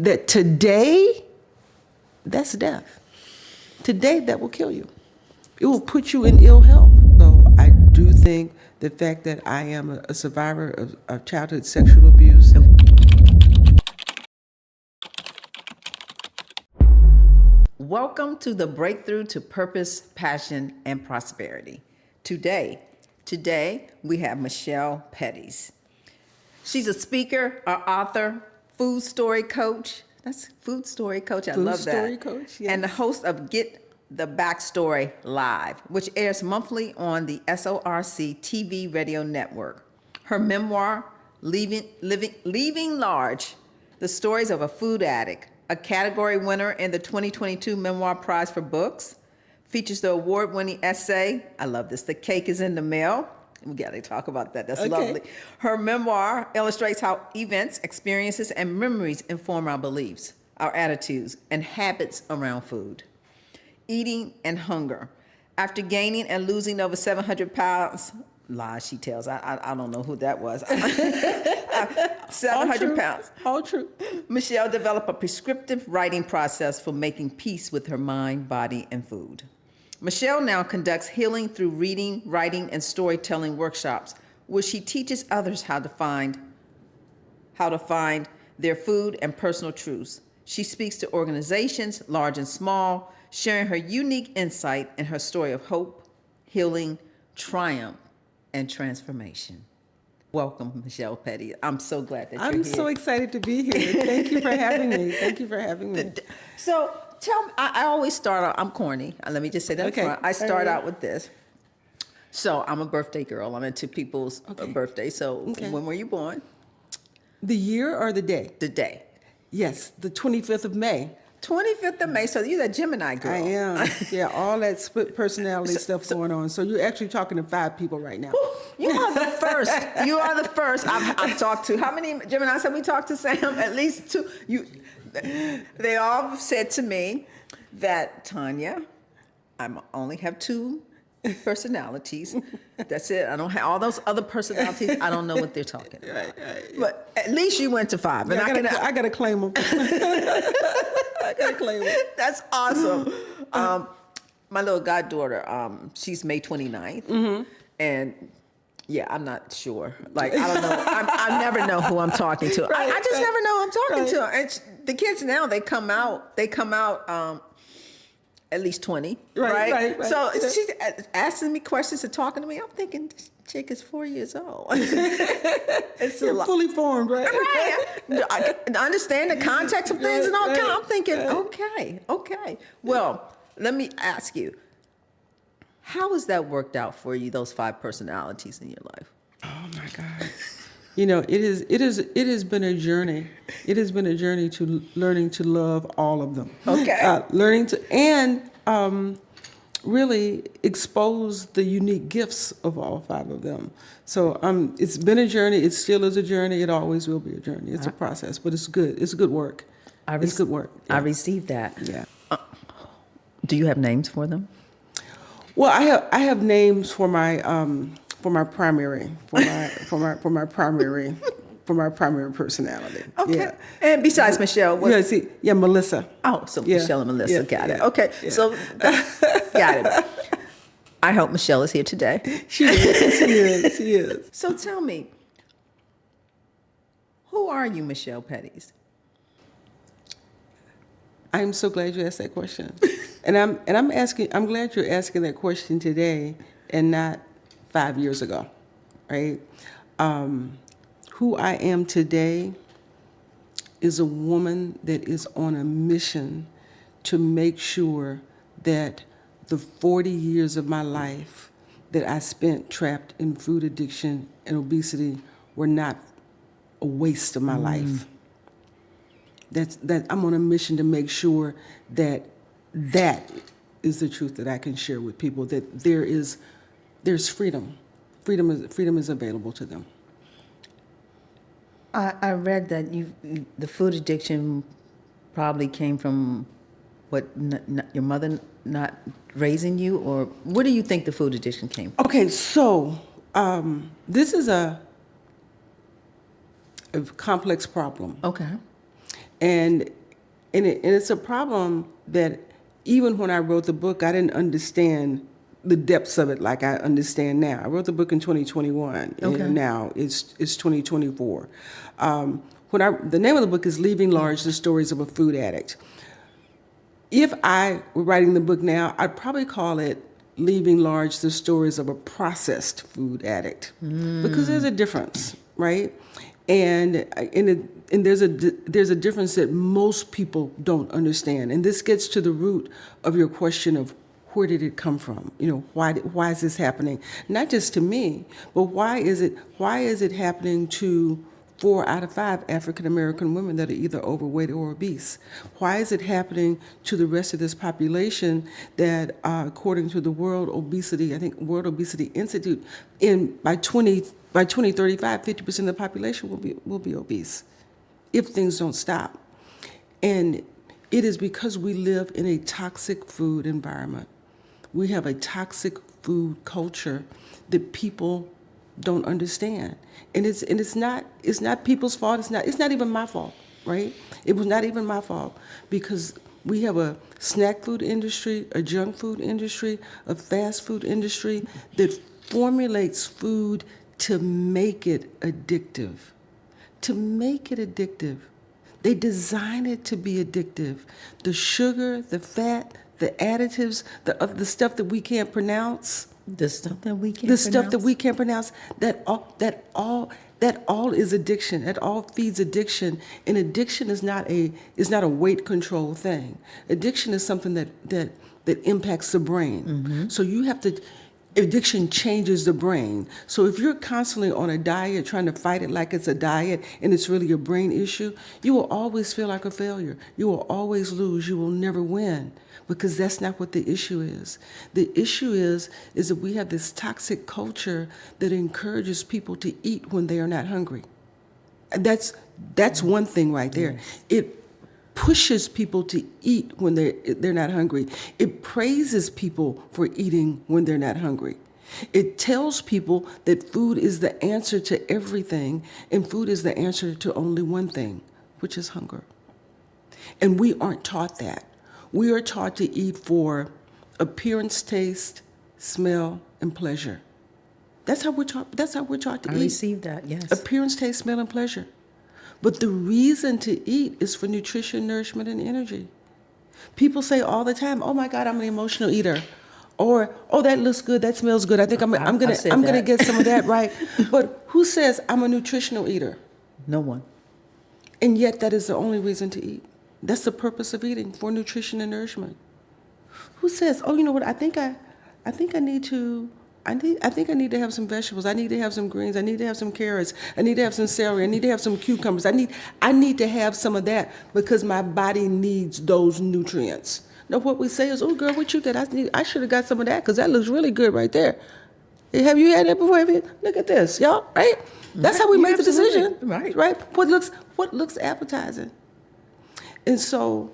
that today, that's death. Today, that will kill you. It will put you in ill health. So I do think the fact that I am a survivor of childhood sexual abuse. Welcome to the Breakthrough to Purpose, Passion, and Prosperity. Today we have Michelle Petties. She's a speaker, an author, food story coach. That's food story coach. I love that. Food story coach, yes. And the host of Get the Backstory Live, which airs monthly on the SORC TV radio network. Her memoir, Leaving Large, the stories of a food addict, a category winner in the 2022 Memoir Prize for Books, features the award-winning essay, I love this, The Cake is in the Mail. We got to talk about that. That's lovely. Her memoir illustrates how events, experiences, and memories inform our beliefs, our attitudes, and habits around food. Eating and hunger. After gaining and losing over 700 pounds, lies she tells, I don't know who that was. 700 pounds. All true. Michelle developed a prescriptive writing process for making peace with her mind, body, and food. Michelle now conducts healing through reading, writing, and storytelling workshops, where she teaches others how to find their food and personal truths. She speaks to organizations, large and small, sharing her unique insight and her story of hope, healing, triumph, and transformation. Welcome, Michelle Petties. I'm so glad that you're here. I'm so excited to be here. Thank you for having me. Thank you for having me. So tell me, I always start out, I'm corny. Let me just say that up front. I start out with this. So I'm a birthday girl. I'm into people's birthdays. So when were you born? The year or the day? The day. Yes, the 25th of May. 25th of May. So you're that Gemini girl. I am. Yeah, all that split personality stuff going on. So you're actually talking to 5 people right now. You are the first. You are the first I've talked to. How many Geminis have we talked to, Sam? At least 2. They all said to me that, Tonya, I only have 2 personalities. That's it. I don't have all those other personalities. I don't know what they're talking about. Right. But at least you went to 5. And I gotta claim them. I gotta claim them. That's awesome. My little goddaughter, she's May 29th. And yeah, I'm not sure. Like, I don't know. I never know who I'm talking to. I just never know who I'm talking to. And the kids now, they come out at least 20, right? So she's asking me questions and talking to me. I'm thinking, this chick is 4 years old. It's You're fully formed, right? Right. I understand the context of things and all that. I'm thinking, okay. Well, let me ask you, how has that worked out for you, those 5 personalities in your life? Oh my God. You know, it has been a journey. It has been a journey to learning to love all of them. Okay. Learning to really expose the unique gifts of all 5 of them. So it's been a journey. It still is a journey. It always will be a journey. It's a process, but it's good. It's good work. It's good work. Yeah. I received that. Yeah. Do you have names for them? Well, I have names for my primary personality. Okay. Yeah. And besides Michelle, Melissa. Oh, so Michelle and Melissa, got it. Okay, yeah. so got it. I hope Michelle is here today. She is. So tell me, who are you, Michelle Petties? I'm so glad you asked that question. And I'm glad you're asking that question today and not 5 years ago, right? Who I am today is a woman that is on a mission to make sure that the 40 years of my life that I spent trapped in food addiction and obesity were not a waste of my life. That I'm on a mission to make sure that is the truth that I can share with people, that there's freedom. Freedom is available to them. I read that the food addiction probably came from your mother not raising you, or where do you think the food addiction came from? Okay, so this is a complex problem. Okay. And it's a problem that even when I wrote the book, I didn't understand the depths of it like I understand now. I wrote the book in 2021, and now it's 2024. The name of the book is Leaving Large: The Stories of a Food Addict. If I were writing the book now, I'd probably call it Leaving Large: The Stories of a Processed Food Addict, because there's a difference, right? And there's a difference that most people don't understand. And this gets to the root of your question of where did it come from? Why is this happening? Not just to me, but why is it happening to 4 out of 5 African American women that are either overweight or obese? Why is it happening to the rest of this population that, according to the World Obesity Institute, by 2035, 50% of the population will be obese if things don't stop. And it is because we live in a toxic food environment. We have a toxic food culture that people don't understand. And it's not people's fault. It's not even my fault, right? It was not even my fault, because we have a snack food industry, a junk food industry, a fast food industry that formulates food to make it addictive. To make it addictive. They design it to be addictive. The sugar, the fat, the additives, the stuff that we can't pronounce. The stuff that we can't pronounce. That all is addiction. That all feeds addiction. And addiction is not a weight control thing. Addiction is something that impacts the brain. So addiction changes the brain. So if you're constantly on a diet, trying to fight it like it's a diet and it's really a brain issue, you will always feel like a failure. You will always lose. You will never win, because that's not what the issue is. The issue is that we have this toxic culture that encourages people to eat when they are not hungry. And that's one thing right there. It pushes people to eat when they're not hungry. It praises people for eating when they're not hungry. It tells people that food is the answer to everything, and food is the answer to only one thing, which is hunger. And we aren't taught that. We are taught to eat for appearance, taste, smell, and pleasure. That's how we're taught to eat. I received that, yes. Appearance, taste, smell, and pleasure. But the reason to eat is for nutrition, nourishment, and energy. People say all the time, "Oh my God, I'm an emotional eater," or "Oh, that looks good, that smells good. I think I'm gonna get some of that," right? But who says I'm a nutritional eater? No one. And yet, that is the only reason to eat. That's the purpose of eating, for nutrition and nourishment. Who says, "Oh, you know what? I think I need to have some vegetables. I need to have some greens. I need to have some carrots. I need to have some celery. I need to have some cucumbers. I need to have some of that because my body needs those nutrients." No, what we say is, "Oh, girl, what you got? I should have got some of that because that looks really good right there." Have you had that before? Look at this, y'all, right? That's how we make the decision, right? What looks appetizing. And so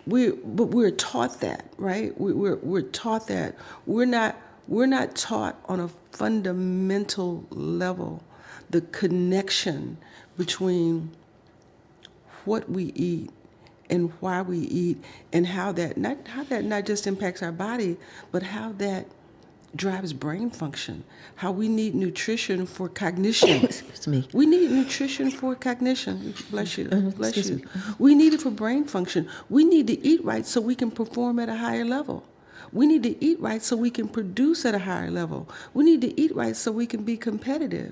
we're taught that, right? We're taught that. We're not taught on a fundamental level the connection between what we eat and why we eat, and how that not just impacts our body, but how that drives brain function, how we need nutrition for cognition. Excuse me. We need nutrition for cognition. Bless you. Bless Excuse you. me. We need it for brain function. We need to eat right so we can perform at a higher level. We need to eat right so we can produce at a higher level. We need to eat right so we can be competitive,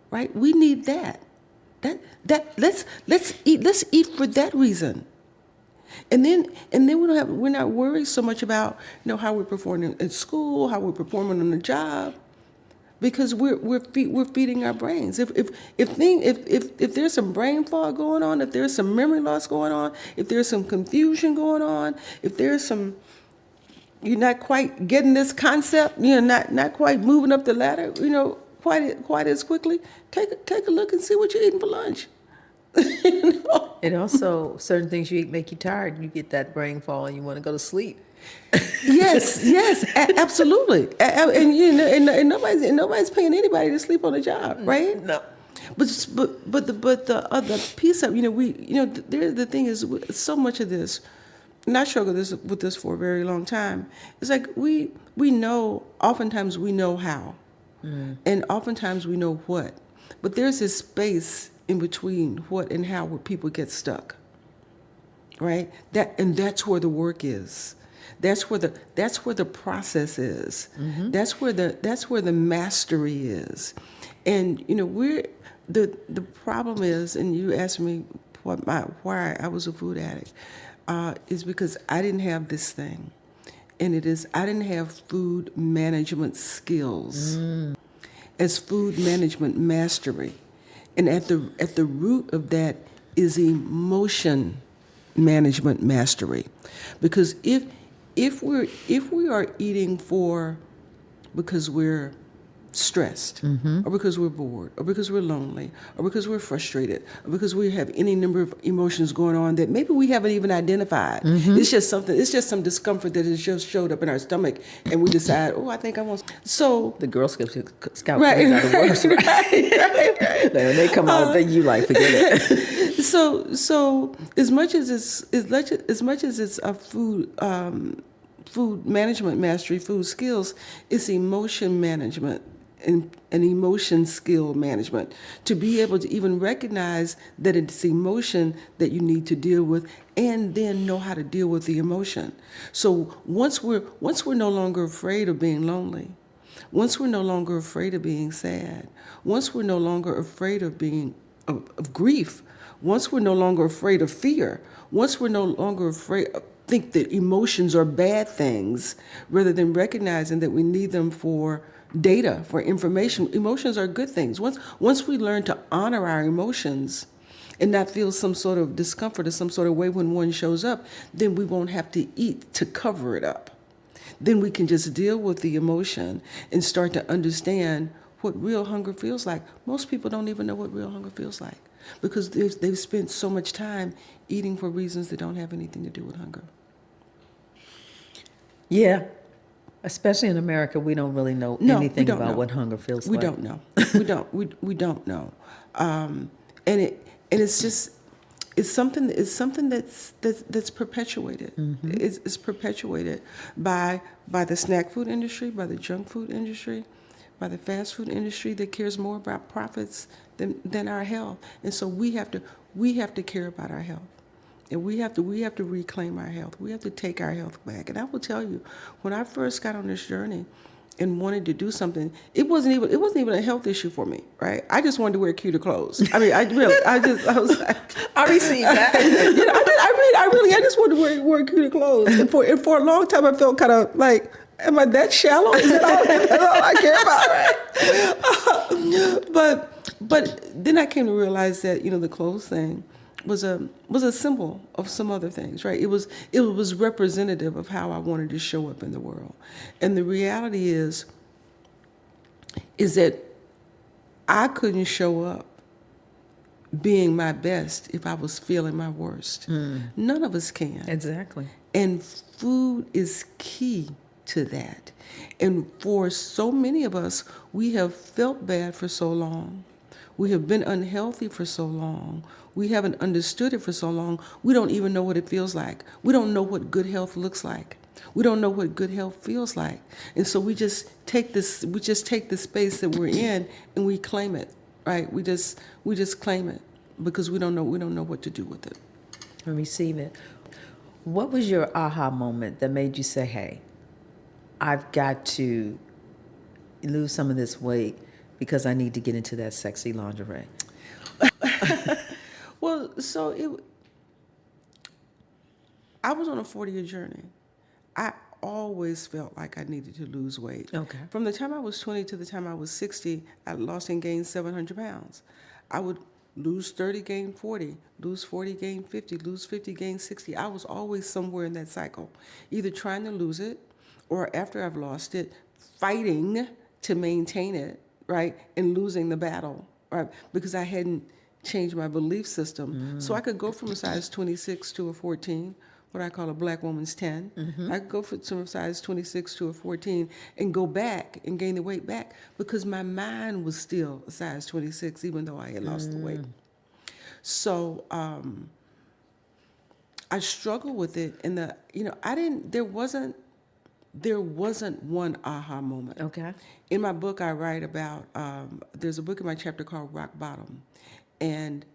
right? We need that. Let's eat for that reason. And then we're not worried so much about how we're performing at school, how we're performing on the job, because we're feeding our brains. If there's some brain fog going on, if there's some memory loss going on, if there's some confusion going on, if there's some you're not quite getting this concept, not quite moving up the ladder, quite as quickly, take a look and see what you're eating for lunch. And also, certain things you eat make you tired. You get that brain fog and you want to go to sleep. Yes, absolutely. And nobody's paying anybody to sleep on the job, right? No. But the other piece of, the thing is, so much of this, and I struggled with this for a very long time. It's like we know, oftentimes we know how, and oftentimes we know what, but there's this space in between what and how where people get stuck, right? That's where the work is. That's where the process is. That's where the mastery is. And the problem is, and you asked me why I was a food addict, is because I didn't have this thing, and I didn't have food management skills as food management mastery, and at the root of that is emotion management mastery, because if we are eating because we're stressed, or because we're bored, or because we're lonely, or because we're frustrated, or because we have any number of emotions going on that maybe we haven't even identified. It's just some discomfort that has just showed up in our stomach, and we decide, I think I want. So The Girl Scout right, are the worst, right? When they come out, then you like, forget it. So as much as it's a food management mastery, food skills, it's emotion management and emotion skill management, to be able to even recognize that it's emotion that you need to deal with, and then know how to deal with the emotion. So once we're no longer afraid of being lonely, once we're no longer afraid of being sad, once we're no longer afraid of being of grief, once we're no longer afraid of fear, once we're no longer afraid think that emotions are bad things, rather than recognizing that we need them for data, for information. Emotions are good things. Once we learn to honor our emotions and not feel some sort of discomfort or some sort of way when one shows up, then we won't have to eat to cover it up. Then we can just deal with the emotion and start to understand what real hunger feels like. Most people don't even know what real hunger feels like, because they've spent so much time eating for reasons that don't have anything to do with hunger. Yeah. Especially in America, we don't really know anything about what hunger feels like. We don't know. We don't know. And it's something that's perpetuated. It's perpetuated by the snack food industry, by the junk food industry, by the fast food industry that cares more about profits than our health. And so we have to care about our health. And we have to reclaim our health. We have to take our health back. And I will tell you, when I first got on this journey and wanted to do something, it wasn't even a health issue for me, right? I just wanted to wear cuter clothes. I mean, I was like, I received that. I just wanted to wear cuter clothes. And for a long time, I felt kind of like, am I that shallow? Is that all I care about, right? But then I came to realize that, the clothes thing was a symbol of some other things, right? It was representative of how I wanted to show up in the world. And the reality is that I couldn't show up being my best if I was feeling my worst. None of us can. Exactly. And food is key to that. And for so many of us, we have felt bad for so long. We have been unhealthy for so long. We haven't understood it for so long. We don't even know what it feels like. We don't know what good health looks like. We don't know what good health feels like. And so we just take the space that we're in and we claim it, right? We just claim it because we don't know what to do with it. And receive it. What was your aha moment that made you say, hey, I've got to lose some of this weight because I need to get into that sexy lingerie? Well, I was on a 40-year journey. I always felt like I needed to lose weight. Okay. From the time I was 20 to the time I was 60, I lost and gained 700 pounds. I would lose 30, gain 40, lose 40, gain 50, lose 50, gain 60. I was always somewhere in that cycle, either trying to lose it or after I've lost it, fighting to maintain it, right, and losing the battle, right, because I hadn't changed my belief system. So I could go from a size 26 to a 14, what I call a black woman's 10. I could go from a size 26 to a 14 and go back and gain the weight back because my mind was still a size 26, even though I had lost the weight. So I struggled with it, and there wasn't one aha moment. Okay. In my book, I write about, there's a book in my chapter called Rock Bottom. And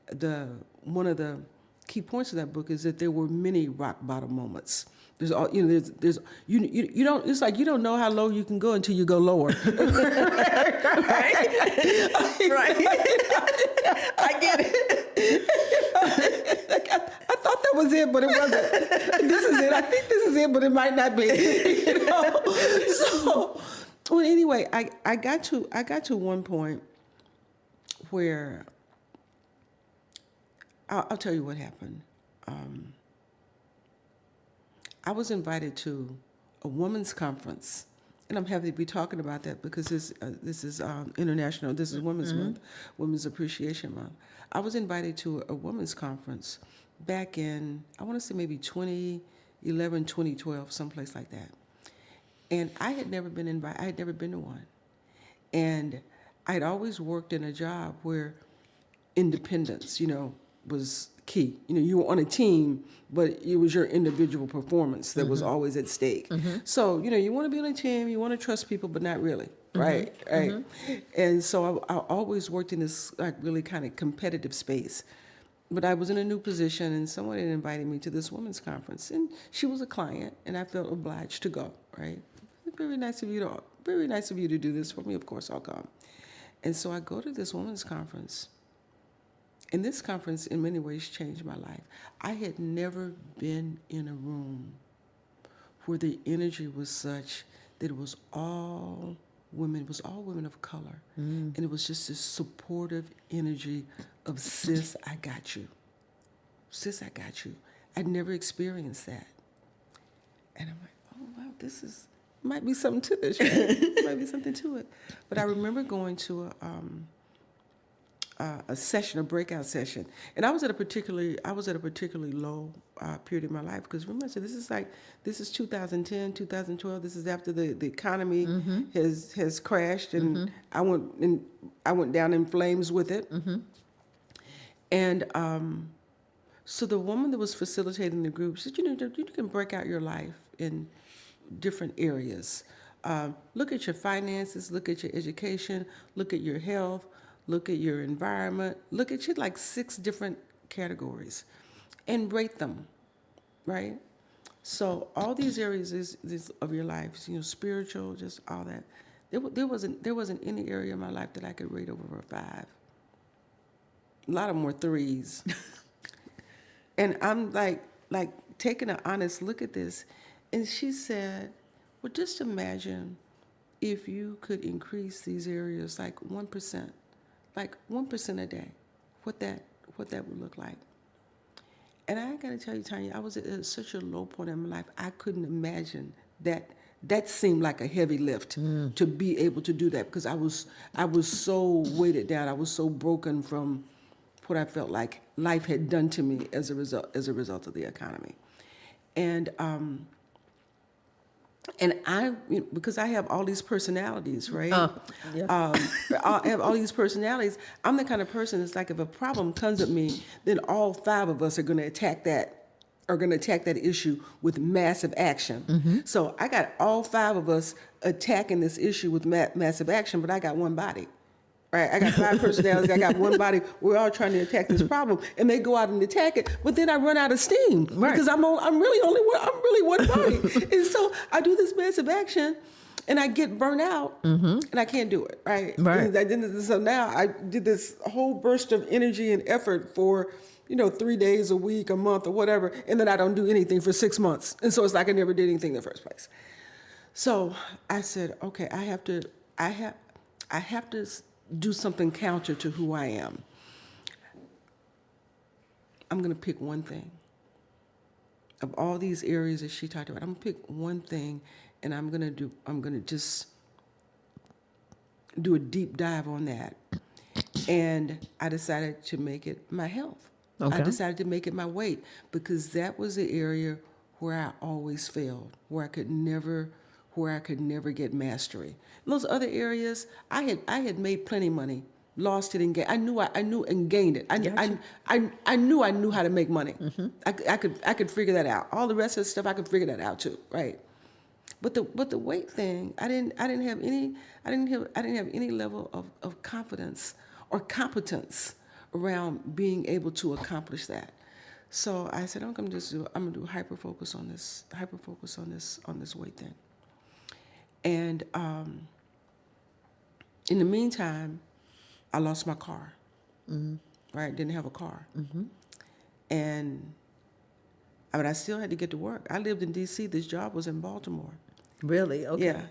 one of the key points of that book is that there were many rock bottom moments. There's all, you don't, it's like you don't know how low you can go until you go lower. Right? I get it. I thought that was it, but it wasn't. This is it. I think this is it, but it might not be. So, well, anyway, I got to one point where I'll tell you what happened. I was invited to a women's conference, and I'm happy to be talking about that because this is international. This is Women's Month, Women's Appreciation Month. I was invited to a women's conference back in, I want to say maybe 2011, 2012, someplace like that. And I had never been invited. I had never been to one, and I'd always worked in a job where independence, was key. You were on a team, but it was your individual performance that was always at stake. So, you want to be on a team, you want to trust people, but not really, right? Right. And so I always worked in this really kind of competitive space. But I was in a new position, and someone had invited me to this women's conference, and she was a client, and I felt obliged to go. Right? Very nice of you to do this for me. Of course, I'll come. And so I go to this women's conference. And this conference, in many ways, changed my life. I had never been in a room where the energy was such that it was all women. It was all women of color. And it was just this supportive energy of, sis, I got you. Sis, I got you. I'd never experienced that. And I'm like, oh, wow, might be something to this, right? Might be something to it. But I remember going to a session, a breakout session, and I was at a particularly low period in my life because remember, so this is 2010, 2012. This is after the economy has crashed, and I went down in flames with it. And so the woman that was facilitating the group said, you can break out your life in different areas. Look at your finances, look at your education, look at your health, look at your environment, look at your 6 different categories and rate them, right? So all these areas of your life, spiritual, just all that. There wasn't any area in my life that I could rate over a 5. A lot of them were 3s. And I'm like taking an honest look at this. And she said, well, just imagine if you could increase these areas 1%. 1% a day, what that would look like. And I got to tell you, Tonya, I was at such a low point in my life, I couldn't imagine that. That seemed like a heavy lift to be able to do that because I was so weighted down. I was so broken from what I felt like life had done to me as a result of the economy. And because I have all these personalities, right? I have all these personalities. I'm the kind of person that's if a problem comes at me, then all 5 of us are going to attack that issue with massive action. So I got all 5 of us attacking this issue with massive action, but I got one body. Right, I got 5 personalities. I got one body. We're all trying to attack this problem, and they go out and attack it. But then I run out of steam because I'm really one body. And so I do this massive action, and I get burnt out, and I can't do it. Right. So now I did this whole burst of energy and effort for 3 days a week, a month, or whatever, and then I don't do anything for 6 months, and so it's like I never did anything in the first place. So I said, okay, I have to do something counter to who I am. I'm going to pick one thing. Of all these areas that she talked about, I'm going to pick one thing, and I'm going to just do a deep dive on that. And I decided to make it my health. Okay. I decided to make it my weight because that was the area where I always failed, where I could never get mastery. In those other areas, I had made plenty of money, lost it and gained. I knew and gained it. I knew how to make money. I could figure that out. All the rest of the stuff I could figure that out too, right? But the weight thing, I didn't have any level of confidence or competence around being able to accomplish that. So I said, I'm gonna do hyper focus on this weight thing. And in the meantime, I lost my car. Right, didn't have a car, but I still had to get to work. I lived in D.C. This job was in Baltimore. Really? Okay. Yeah,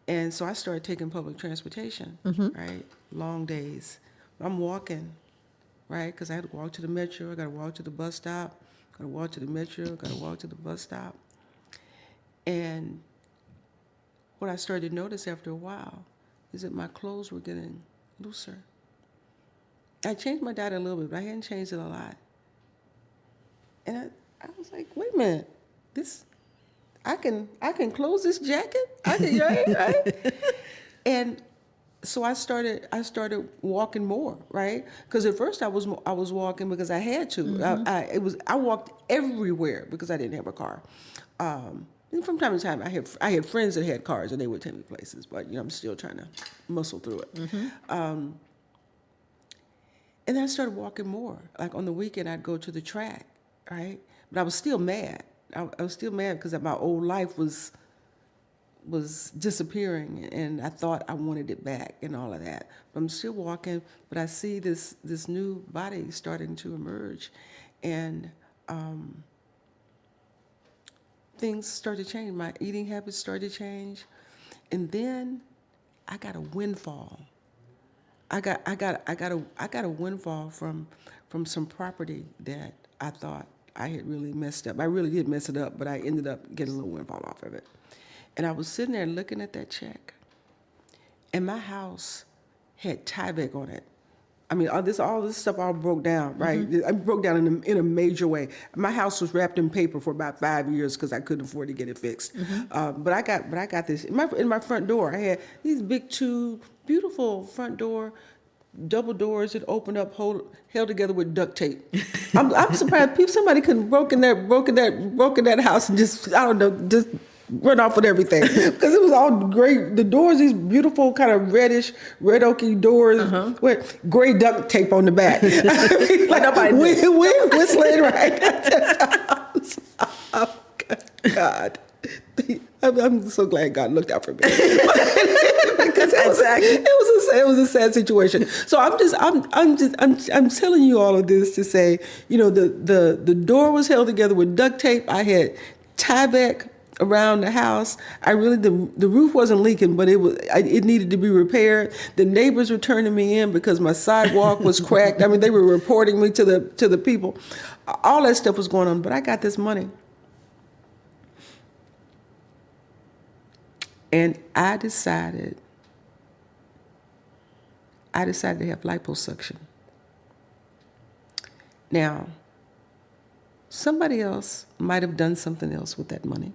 and so I started taking public transportation. Right, long days. I'm walking. Right, because I had to walk to the metro, I got to walk to the bus stop, got to walk to the metro, got to walk to the bus stop. And what I started to notice after a while is that my clothes were getting looser. I changed my diet a little bit, but I hadn't changed it a lot. And I was like, wait a minute, I can close this jacket? Right? And so I started walking more, right? Because at first I was walking because I had to. I walked everywhere because I didn't have a car. And from time to time, I had friends that had cars and they would take me places, but I'm still trying to muscle through it. And then I started walking more. Like on the weekend, I'd go to the track, right? But I was still mad. I was still mad because my old life was disappearing, and I thought I wanted it back and all of that. But I'm still walking, but I see this new body starting to emerge, and things started to change. My eating habits started to change, and then I got a windfall. I got a windfall from some property that I thought I had really messed up. I really did mess it up, but I ended up getting a little windfall off of it. And I was sitting there looking at that check, and my house had havoc on it. I mean, all this stuff all broke down, right? I broke down in a major way. My house was wrapped in paper for about 5 years because I couldn't afford to get it fixed. But I got this in my front door. I had these big two beautiful front door, double doors that opened up, held together with duct tape. I'm surprised somebody couldn't broken that house and just run off with everything because it was all great. The doors, these beautiful kind of red oaky doors with gray duct tape on the back. Like nobody whistling, right? Oh, God. I'm so glad God looked out for me. Because it was a sad situation. So I'm telling you all of this to say, the door was held together with duct tape. I had Tyvek around the house. The roof wasn't leaking, but it needed to be repaired. The neighbors were turning me in because my sidewalk was cracked. I mean, they were reporting me to the people. All that stuff was going on, but I got this money. And I decided to have liposuction. Now, somebody else might have done something else with that money,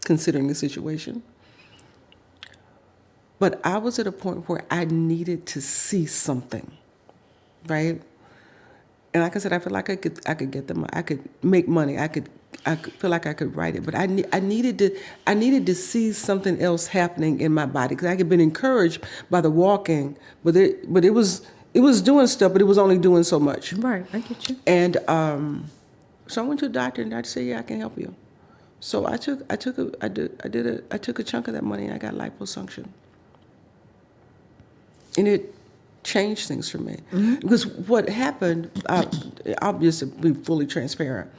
considering the situation. But I was at a point where I needed to see something, right? And like I said, I feel like I could get them. I could make money. I feel like I could write it, but I needed to see something else happening in my body because I had been encouraged by the walking, but it was doing stuff, but it was only doing so much. Right, I get you. And so I went to a doctor, and the doctor said, "Yeah, I can help you." So I took a chunk of that money, and I got liposuction, and it changed things for me. Because what happened, obviously, be fully transparent.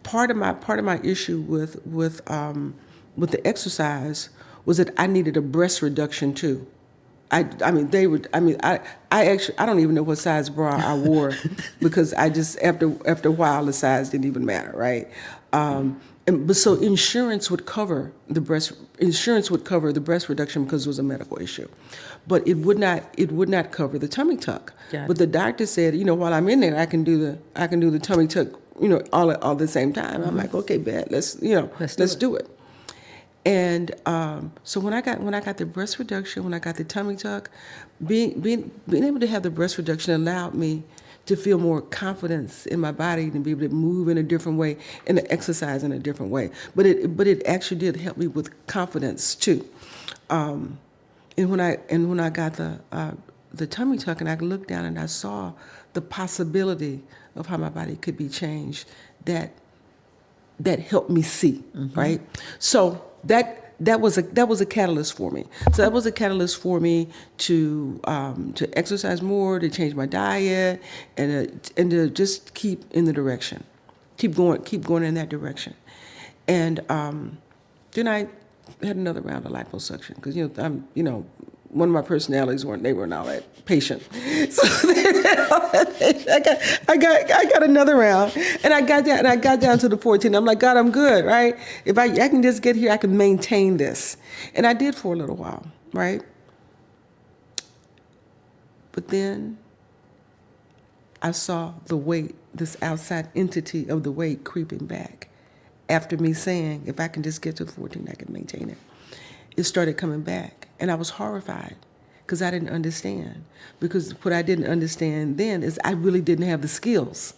Part of my issue with the exercise was that I needed a breast reduction too. I don't even know what size bra I wore because I just after a while the size didn't even matter, right? But so insurance would cover the breast reduction because it was a medical issue, but it would not cover the tummy tuck. But the doctor said, while I'm in there, I can do the tummy tuck all at the same time. I'm like, okay, bet, let's do it. And so when I got the breast reduction, when I got the tummy tuck, being able to have the breast reduction allowed me to feel more confidence in my body and be able to move in a different way and to exercise in a different way. But it actually did help me with confidence too. And when I got the tummy tuck and I looked down and I saw the possibility of how my body could be changed, that helped me see, right? So that was a catalyst for me. So that was a catalyst for me to exercise more, to change my diet, and to just keep in the direction, keep going in that direction. And then I had another round of liposuction because one of my personalities weren't all that patient. So I got another round, and I got down to the 14. I'm like, God, I'm good, right? If I can just get here, I can maintain this, and I did for a little while, right? But then I saw the weight, this outside entity of the weight creeping back. After me saying, if I can just get to 14, I can maintain it. It started coming back, and I was horrified because I didn't understand. Because what I didn't understand then is I really didn't have the skills.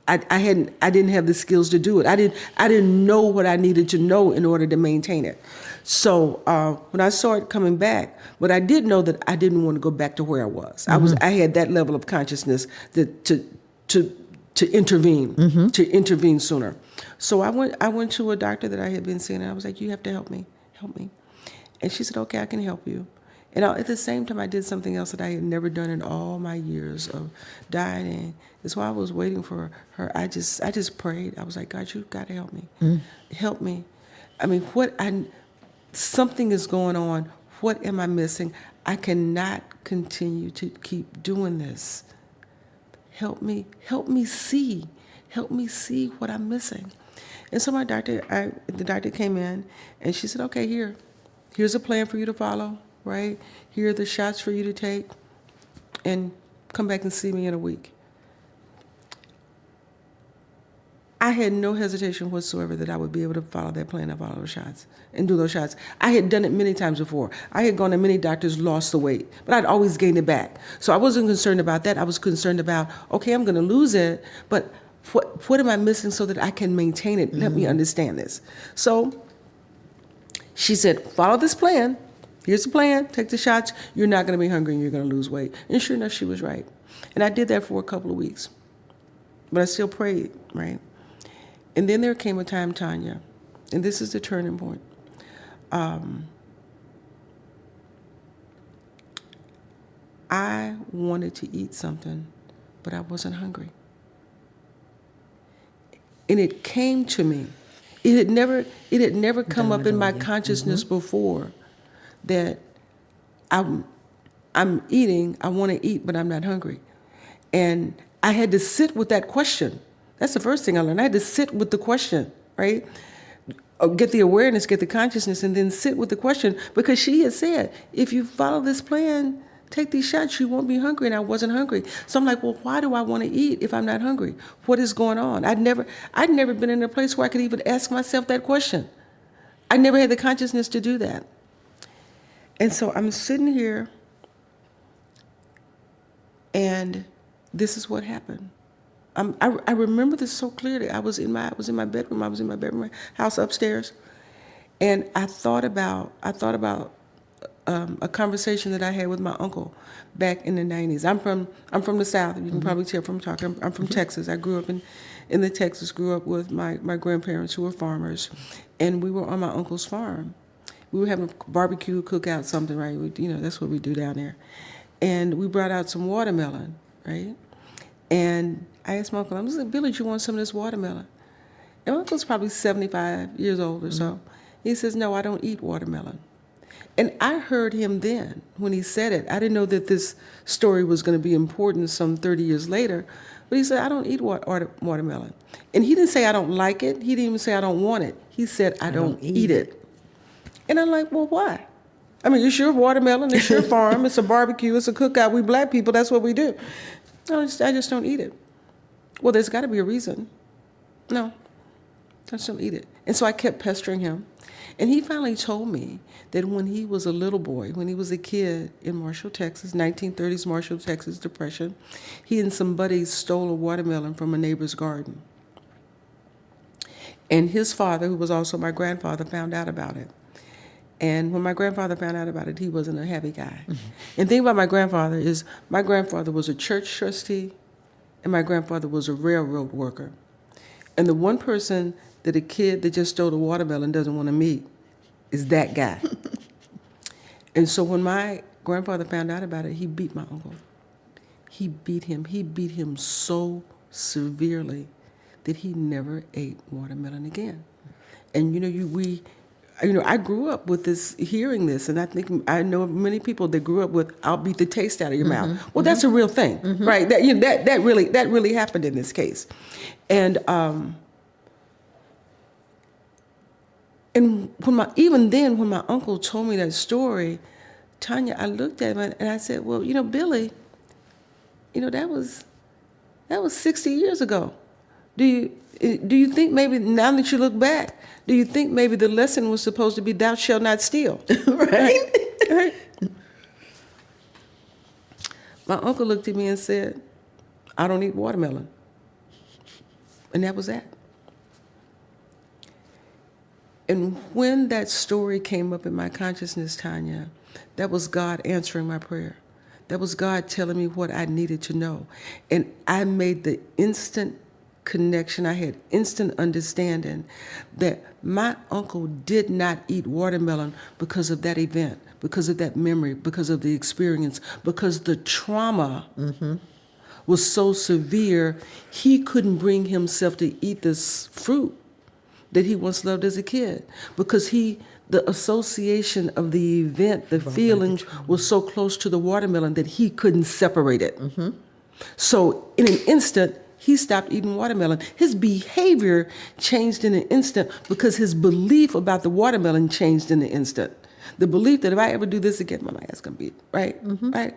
I didn't have the skills to do it. I didn't know what I needed to know in order to maintain it. So when I saw it coming back, but I did know that I didn't want to go back to where I was. I had that level of consciousness that to intervene sooner. So I went to a doctor that I had been seeing, and I was like, you have to help me. And she said, okay, I can help you. And at the same time, I did something else that I had never done in all my years of dieting. That's why I was waiting for her. I just prayed. I was like, God, you've got to help me. Help me. I mean, something is going on. What am I missing? I cannot continue to keep doing this. Help me see what I'm missing. And so the doctor came in, and she said, okay, here's a plan for you to follow, right? Here are the shots for you to take, and come back and see me in a week. I had no hesitation whatsoever that I would be able to follow that plan and follow those shots and do those shots. I had done it many times before. I had gone to many doctors, lost the weight, but I'd always gained it back. So I wasn't concerned about that. I was concerned about, okay, I'm going to lose it, but what am I missing so that I can maintain it? Let me understand this. So she said, follow this plan. Here's the plan. Take the shots. You're not going to be hungry and you're going to lose weight. And sure enough, she was right. And I did that for a couple of weeks. But I still prayed, right? And then there came a time, Tonya, and this is the turning point. I wanted to eat something, but I wasn't hungry. And it came to me. It had never come up in my consciousness before that I'm eating, I want to eat, but I'm not hungry. And I had to sit with that question. That's the first thing I learned. I had to sit with the question, right? Get the awareness, get the consciousness, and then sit with the question. Because she had said, if you follow this plan, take these shots, you won't be hungry. And I wasn't hungry. So I'm like, well, why do I want to eat if I'm not hungry? What is going on? I'd never been in a place where I could even ask myself that question. I never had the consciousness to do that. And so I'm sitting here, and this is what happened. I remember this so clearly. I was in my bedroom. I was in my bedroom house upstairs, and I thought about a conversation that I had with my uncle back in the 90s. I'm from the South. You can probably tell from talking. I'm from Texas. I grew up in the Texas. Grew up with my grandparents who were farmers, and we were on my uncle's farm. We were having a barbecue, cookout, something, right? That's what we do down there, and we brought out some watermelon, right? And I asked my uncle, I was like, Billy, do you want some of this watermelon? And my uncle's probably 75 years old or so. He says, no, I don't eat watermelon. And I heard him then when he said it. I didn't know that this story was going to be important some 30 years later. But he said, I don't eat watermelon. And he didn't say I don't like it. He didn't even say I don't want it. He said, I don't eat it. And I'm like, well, why? I mean, it's your watermelon, it's your farm, it's a barbecue, it's a cookout. We black people, that's what we do. No, I just don't eat it. Well, there's got to be a reason. No, I just don't eat it. And so I kept pestering him. And he finally told me that when he was a little boy, when he was a kid in Marshall, Texas, 1930s Marshall, Texas Depression, he and some buddies stole a watermelon from a neighbor's garden. And his father, who was also my grandfather, found out about it. And when my grandfather found out about it, he wasn't a happy guy. Mm-hmm. And the thing about my grandfather is my grandfather was a church trustee and my grandfather was a railroad worker. And the one person that a kid that just stole a watermelon doesn't want to meet is that guy. And so when my grandfather found out about it, he beat my uncle. He beat him. He beat him so severely that he never ate watermelon again. And I grew up with this, hearing this, and I think I know many people that grew up with "I'll beat the taste out of your mouth." Well, that's a real thing, right? That really happened in this case, and when when my uncle told me that story, Tonya, I looked at him and I said, "Well, Billy, that was 60 years ago. Do you think maybe now that you look back, do you think maybe the lesson was supposed to be thou shalt not steal?" Right? Right? My uncle looked at me and said, "I don't eat watermelon." And that was that. And when that story came up in my consciousness, Tonya, that was God answering my prayer. That was God telling me what I needed to know. And I made the instant connection. I had instant understanding that my uncle did not eat watermelon because of that event, because of that memory, because of the experience, because the trauma was so severe, he couldn't bring himself to eat this fruit that he once loved as a kid, because the association of the event, the feeling was so close to the watermelon that he couldn't separate it. So in an instant, he stopped eating watermelon. His behavior changed in an instant because his belief about the watermelon changed in an instant. The belief that if I ever do this again, my ass gonna beat, right? Right?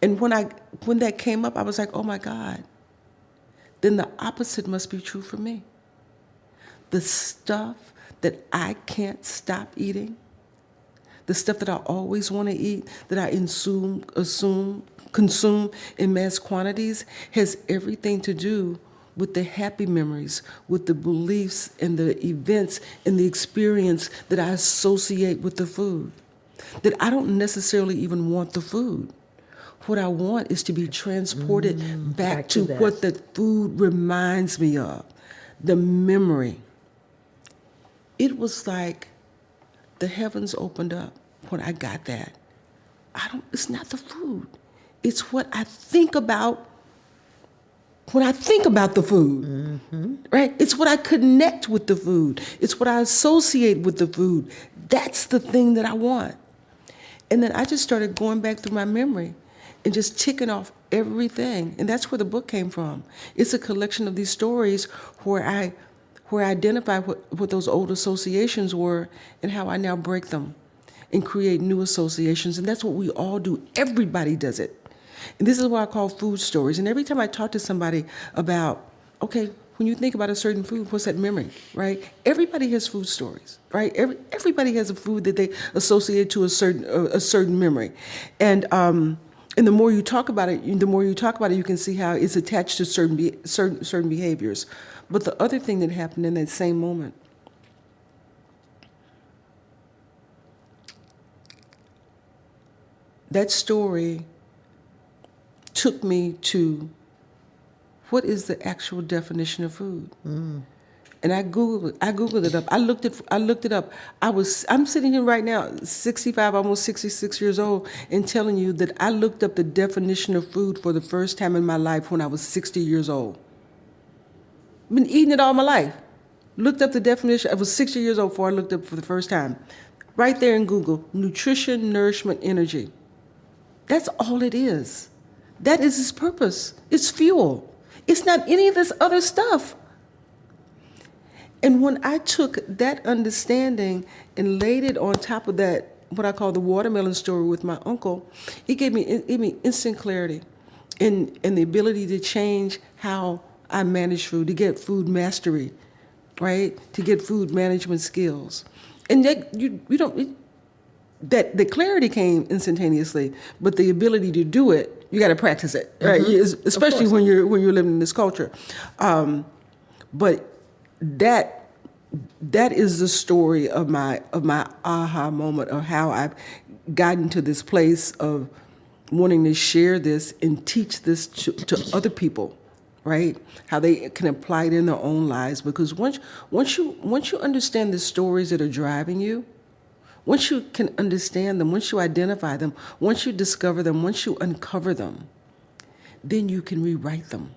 And when that came up, I was like, oh my God, then the opposite must be true for me. The stuff that I can't stop eating, the stuff that I always want to eat, that I consume in mass quantities, has everything to do with the happy memories, with the beliefs and the events and the experience that I associate with the food. That I don't necessarily even want the food. What I want is to be transported back to what the food reminds me of, the memory. It was like the heavens opened up when I got that. It's not the food. It's what I think about when I think about the food, right? It's what I connect with the food. It's what I associate with the food. That's the thing that I want. And then I just started going back through my memory and just ticking off everything. And that's where the book came from. It's a collection of these stories where I identify what those old associations were and how I now break them and create new associations. And that's what we all do. Everybody does it. And this is what I call food stories. And every time I talk to somebody about, okay, when you think about a certain food, what's that memory, right? Everybody has food stories, right? Everybody has a food that they associate to a certain memory. And the more you talk about it, you can see how it's attached to certain behaviors. But the other thing that happened in that same moment, that story took me to what is the actual definition of food. And I Googled it up. I looked it up. I'm sitting here right now, 65, almost 66 years old, and telling you that I looked up the definition of food for the first time in my life when I was 60 years old. Been eating it all my life. Looked up the definition. I was 60 years old before I looked up for the first time. Right there in Google, nutrition, nourishment, energy. That's all it is. That is its purpose. It's fuel. It's not any of this other stuff. And when I took that understanding and laid it on top of that, what I call the watermelon story with my uncle, it gave me instant clarity and the ability to change how I manage food, to get food mastery, right? To get food management skills. And yet that the clarity came instantaneously, but the ability to do it, you got to practice it, right? Especially when you're living in this culture. But that is the story of my aha moment of how I've gotten to this place of wanting to share this and teach this to other people, right? How they can apply it in their own lives. Because once you understand the stories that are driving you, once you can understand them, once you identify them, once you discover them, once you uncover them, then you can rewrite them.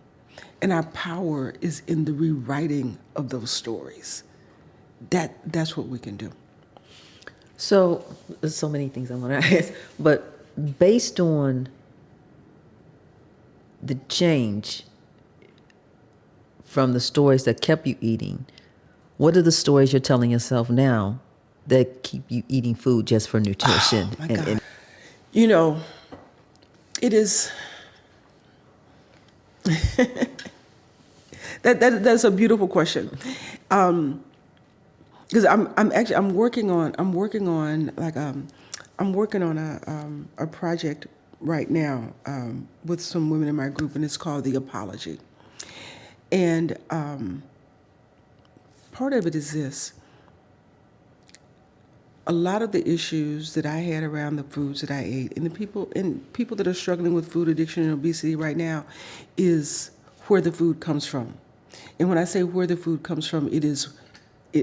And our power is in the rewriting of those stories. That's what we can do. So, there's so many things I want to ask, but based on the change from the stories that kept you eating, what are the stories you're telling yourself now that keep you eating food just for nutrition? Oh, my God. You know, it is... that's a beautiful question. Because I'm working on a project right now with some women in my group, and it's called The Apology. And part of it is this: a lot of the issues that I had around the foods that I ate, and people that are struggling with food addiction and obesity right now, is where the food comes from. And when I say where the food comes from,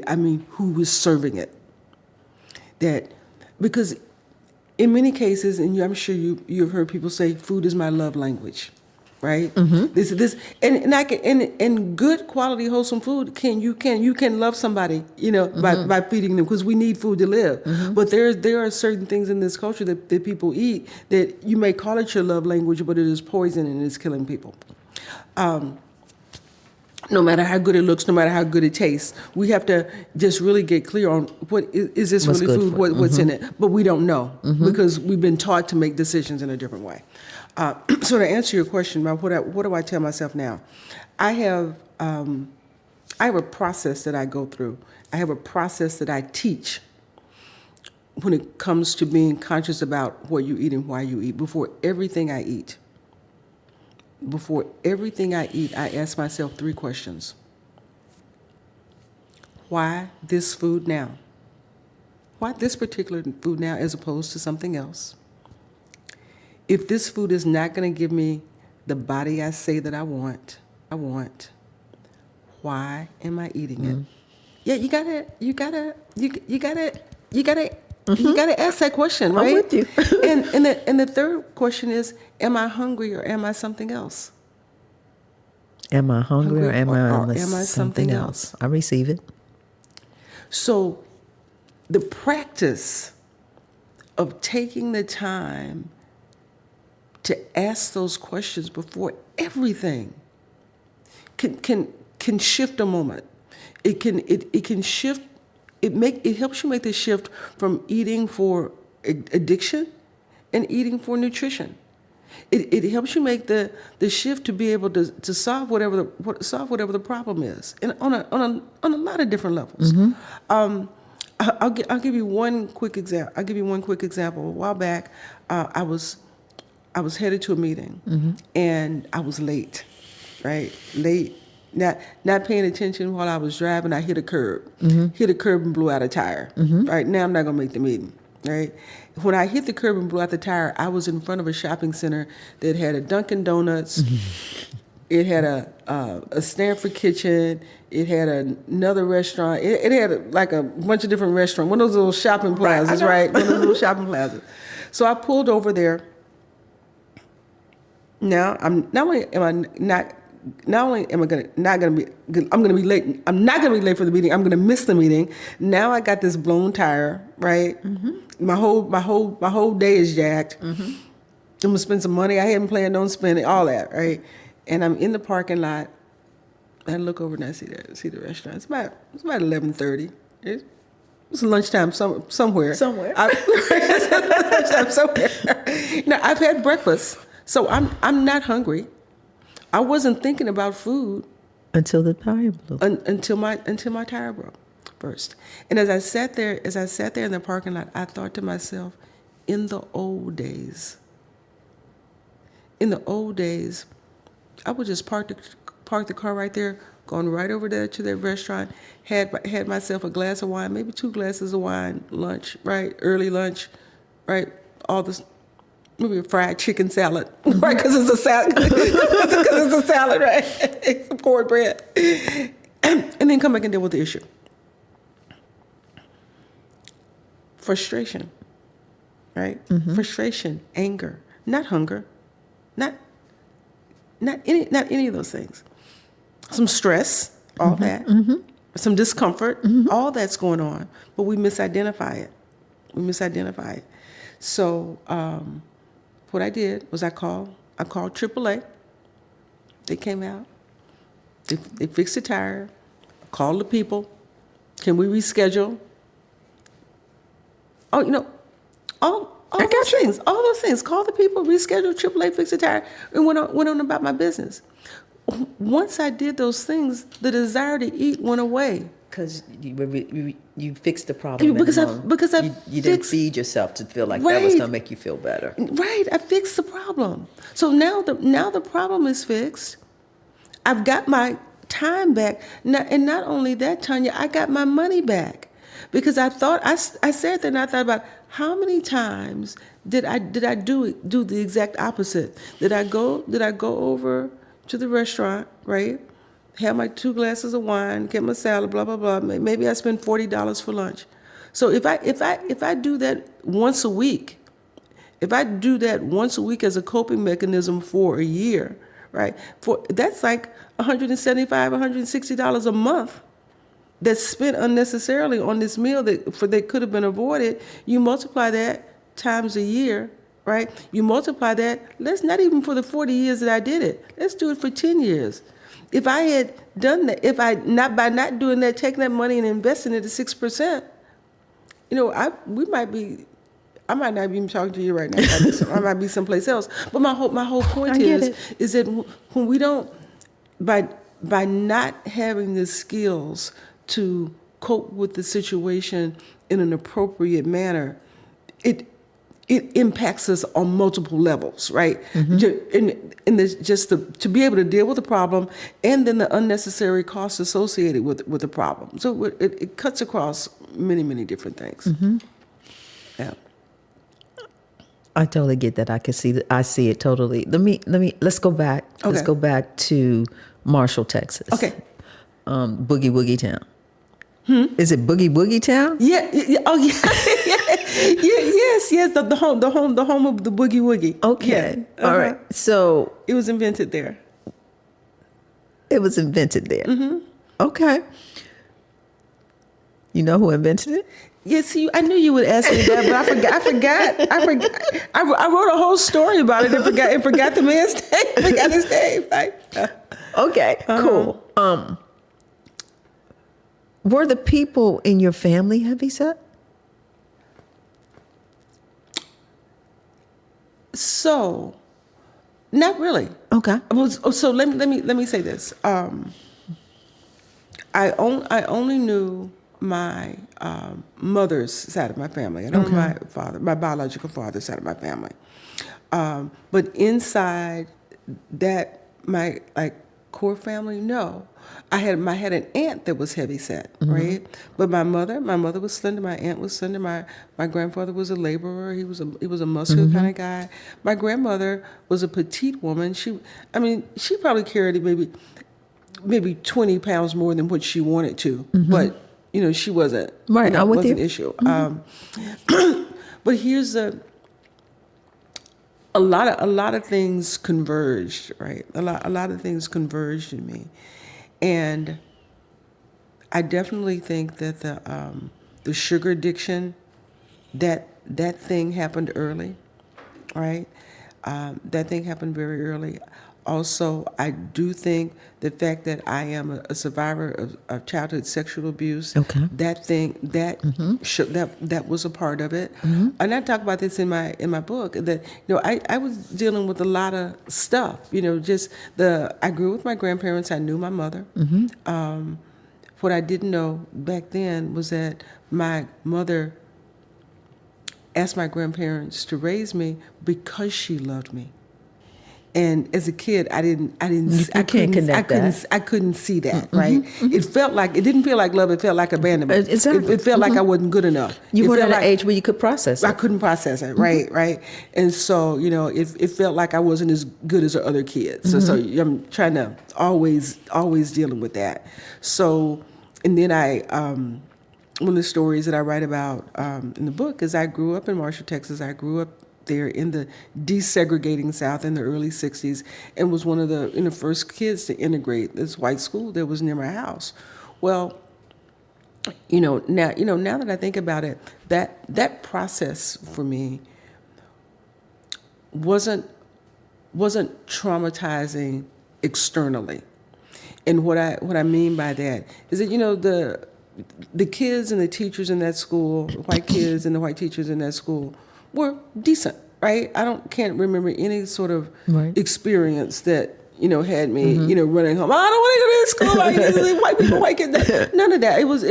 I mean who is serving it. Because in many cases, and I'm sure you've heard people say, food is my love language, right? Mm-hmm. And good quality wholesome food you can love somebody, by feeding them, because we need food to live. Mm-hmm. But there are certain things in this culture that people eat that you may call it your love language, but it is poison and it's killing people. No matter how good it looks, no matter how good it tastes, we have to just really get clear on what is this What's really good food, what's in it. But we don't know because we've been taught to make decisions in a different way. So to answer your question about what do I tell myself now, I have a process that I go through. I have a process that I teach when it comes to being conscious about what you eat and why you eat. Before everything I eat, I ask myself 3 questions. Why this food now? Why this particular food now as opposed to something else? If this food is not going to give me the body I say that I want, why am I eating it? Yeah, you gotta ask that question, right? I'm with you. and the third question is, am I hungry or am I something else? Am I hungry or am I something else? I receive it. So the practice of taking the time to ask those questions before everything can shift a moment. It can shift. It helps you make the shift from eating for addiction and eating for nutrition. It helps you make the shift to be able to solve whatever the problem is, and on a lot of different levels. Mm-hmm. I'll give you one quick example. A while back, I was headed to a meeting, mm-hmm. and I was late, right? Late. Not paying attention while I was driving, I hit a curb. Mm-hmm. Hit a curb and blew out a tire. Mm-hmm. Right now, I'm not gonna make the meeting. Right. When I hit the curb and blew out the tire, I was in front of a shopping center that had a Dunkin' Donuts. Mm-hmm. It had a Stanford Kitchen. It had another restaurant. It had like a bunch of different restaurants. One of those little shopping plazas, right? One of those little shopping plazas. So I pulled over there. Now I'm not only am I not gonna be late. I'm not gonna be late for the meeting. I'm gonna miss the meeting. Now I got this blown tire, right? Mm-hmm. My whole day is jacked. Mm-hmm. I'm gonna spend some money I hadn't planned on spending, all that, right? And I'm in the parking lot. I look over and I see the restaurant. It's about 11:30. It's lunchtime somewhere. Somewhere. Lunchtime somewhere. Now I've had breakfast, so I'm not hungry. I wasn't thinking about food. Until the tire blew. until my tire broke first. And as I sat there in the parking lot, I thought to myself, in the old days, I would just park the car right there, going right over there to that restaurant, had myself a glass of wine, maybe 2 glasses of wine, lunch, right, early lunch, right, all this, maybe a fried chicken salad, right, because it's a salad, because it's a salad, right, some cornbread, and then come back and deal with the issue. Frustration, right? Frustration, anger, not hunger, not any of those things. Some stress, all that, some discomfort, all that's going on, but we misidentify it. So what I did was I called AAA. They came out. They fixed the tire. I called the people. Can we reschedule? Oh, all those things. Call the people, reschedule, AAA, fix the tire, and went on about my business. Once I did those things, the desire to eat went away. Because you fixed the problem. Because you didn't feed yourself to feel like that was going to make you feel better. Right, I fixed the problem. So now the problem is fixed. I've got my time back, and not only that, Tonya, I got my money back. Because I thought, I sat there and I thought about how many times did I do the exact opposite? Did I go over to the restaurant, right? Have my 2 glasses of wine, get my salad, blah blah blah. Maybe I spend $40 for lunch. So if I do that once a week, as a coping mechanism for a year, right? That's like $175, $160 a month. That's spent unnecessarily on this meal that could have been avoided. You multiply that times a year, right? You multiply that, let's not even for the 40 years that I did it. Let's do it for 10 years. If I had done that, by not doing that, taking that money and investing it at 6%, I might not be even talking to you right now. I might be someplace else. But my whole point is that when we don't, by not having the skills to cope with the situation in an appropriate manner, it impacts us on multiple levels, right? And there's just to be able to deal with the problem, and then the unnecessary costs associated with the problem. So it cuts across many different things. Yeah. I totally get that. I see it totally. Let's go back. Okay. Let's go back to Marshall, Texas. Okay. Boogie Woogie Town. Is it Boogie Woogie Town? Yeah. Oh, yeah. Yes. The home of the Boogie Woogie. Okay. Yeah. All right. So it was invented there. Okay. You know who invented it? Yes, I knew you would ask me that, but I forgot. I wrote a whole story about it and forgot the man's name. Forgot his name. Okay. Cool. Were the people in your family heavyset? So, not really. Okay. So let me say this. I only knew my mother's side of my family. I don't know my biological father's side of my family. But inside that, my core family, no. I had an aunt that was heavy set, right? But my mother was slender. My aunt was slender. My grandfather was a laborer. He was a muscular kind of guy. My grandmother was a petite woman. She probably carried maybe 20 pounds more than what she wanted to, but she wasn't. Right, I'm with wasn't you. An issue. But here's a lot of things converged, right? A lot of things converged in me, and I definitely think that the sugar addiction, that thing happened early, right? That thing happened very early. Also, I do think the fact that I am a survivor of childhood sexual abuse, Okay. that thing, that was a part of it. And I talk about this in my book, that, I was dealing with a lot of stuff, I grew with my grandparents. I knew my mother. What I didn't know back then was that my mother asked my grandparents to raise me because she loved me. And as a kid, I couldn't see that, right? It didn't feel like love. It felt like abandonment. Exactly. It felt like I wasn't good enough. You It weren't felt at an like age where you could process it. I couldn't process it, right? And so, it felt like I wasn't as good as the other kids. So I'm trying to always dealing with that. So, and then one of the stories that I write about in the book is I grew up in Marshall, Texas. I grew up there in the desegregating South in the early 60s, and was one of the first kids to integrate this white school that was near my house. Well, now that I think about it, that process for me wasn't traumatizing externally. And what I mean by that is that the kids and the teachers in that school, the white kids and the white teachers in that school, were decent, right? Can't remember any sort of experience that had me running home. I don't want to go to this school. White people, white kids. None of that. It was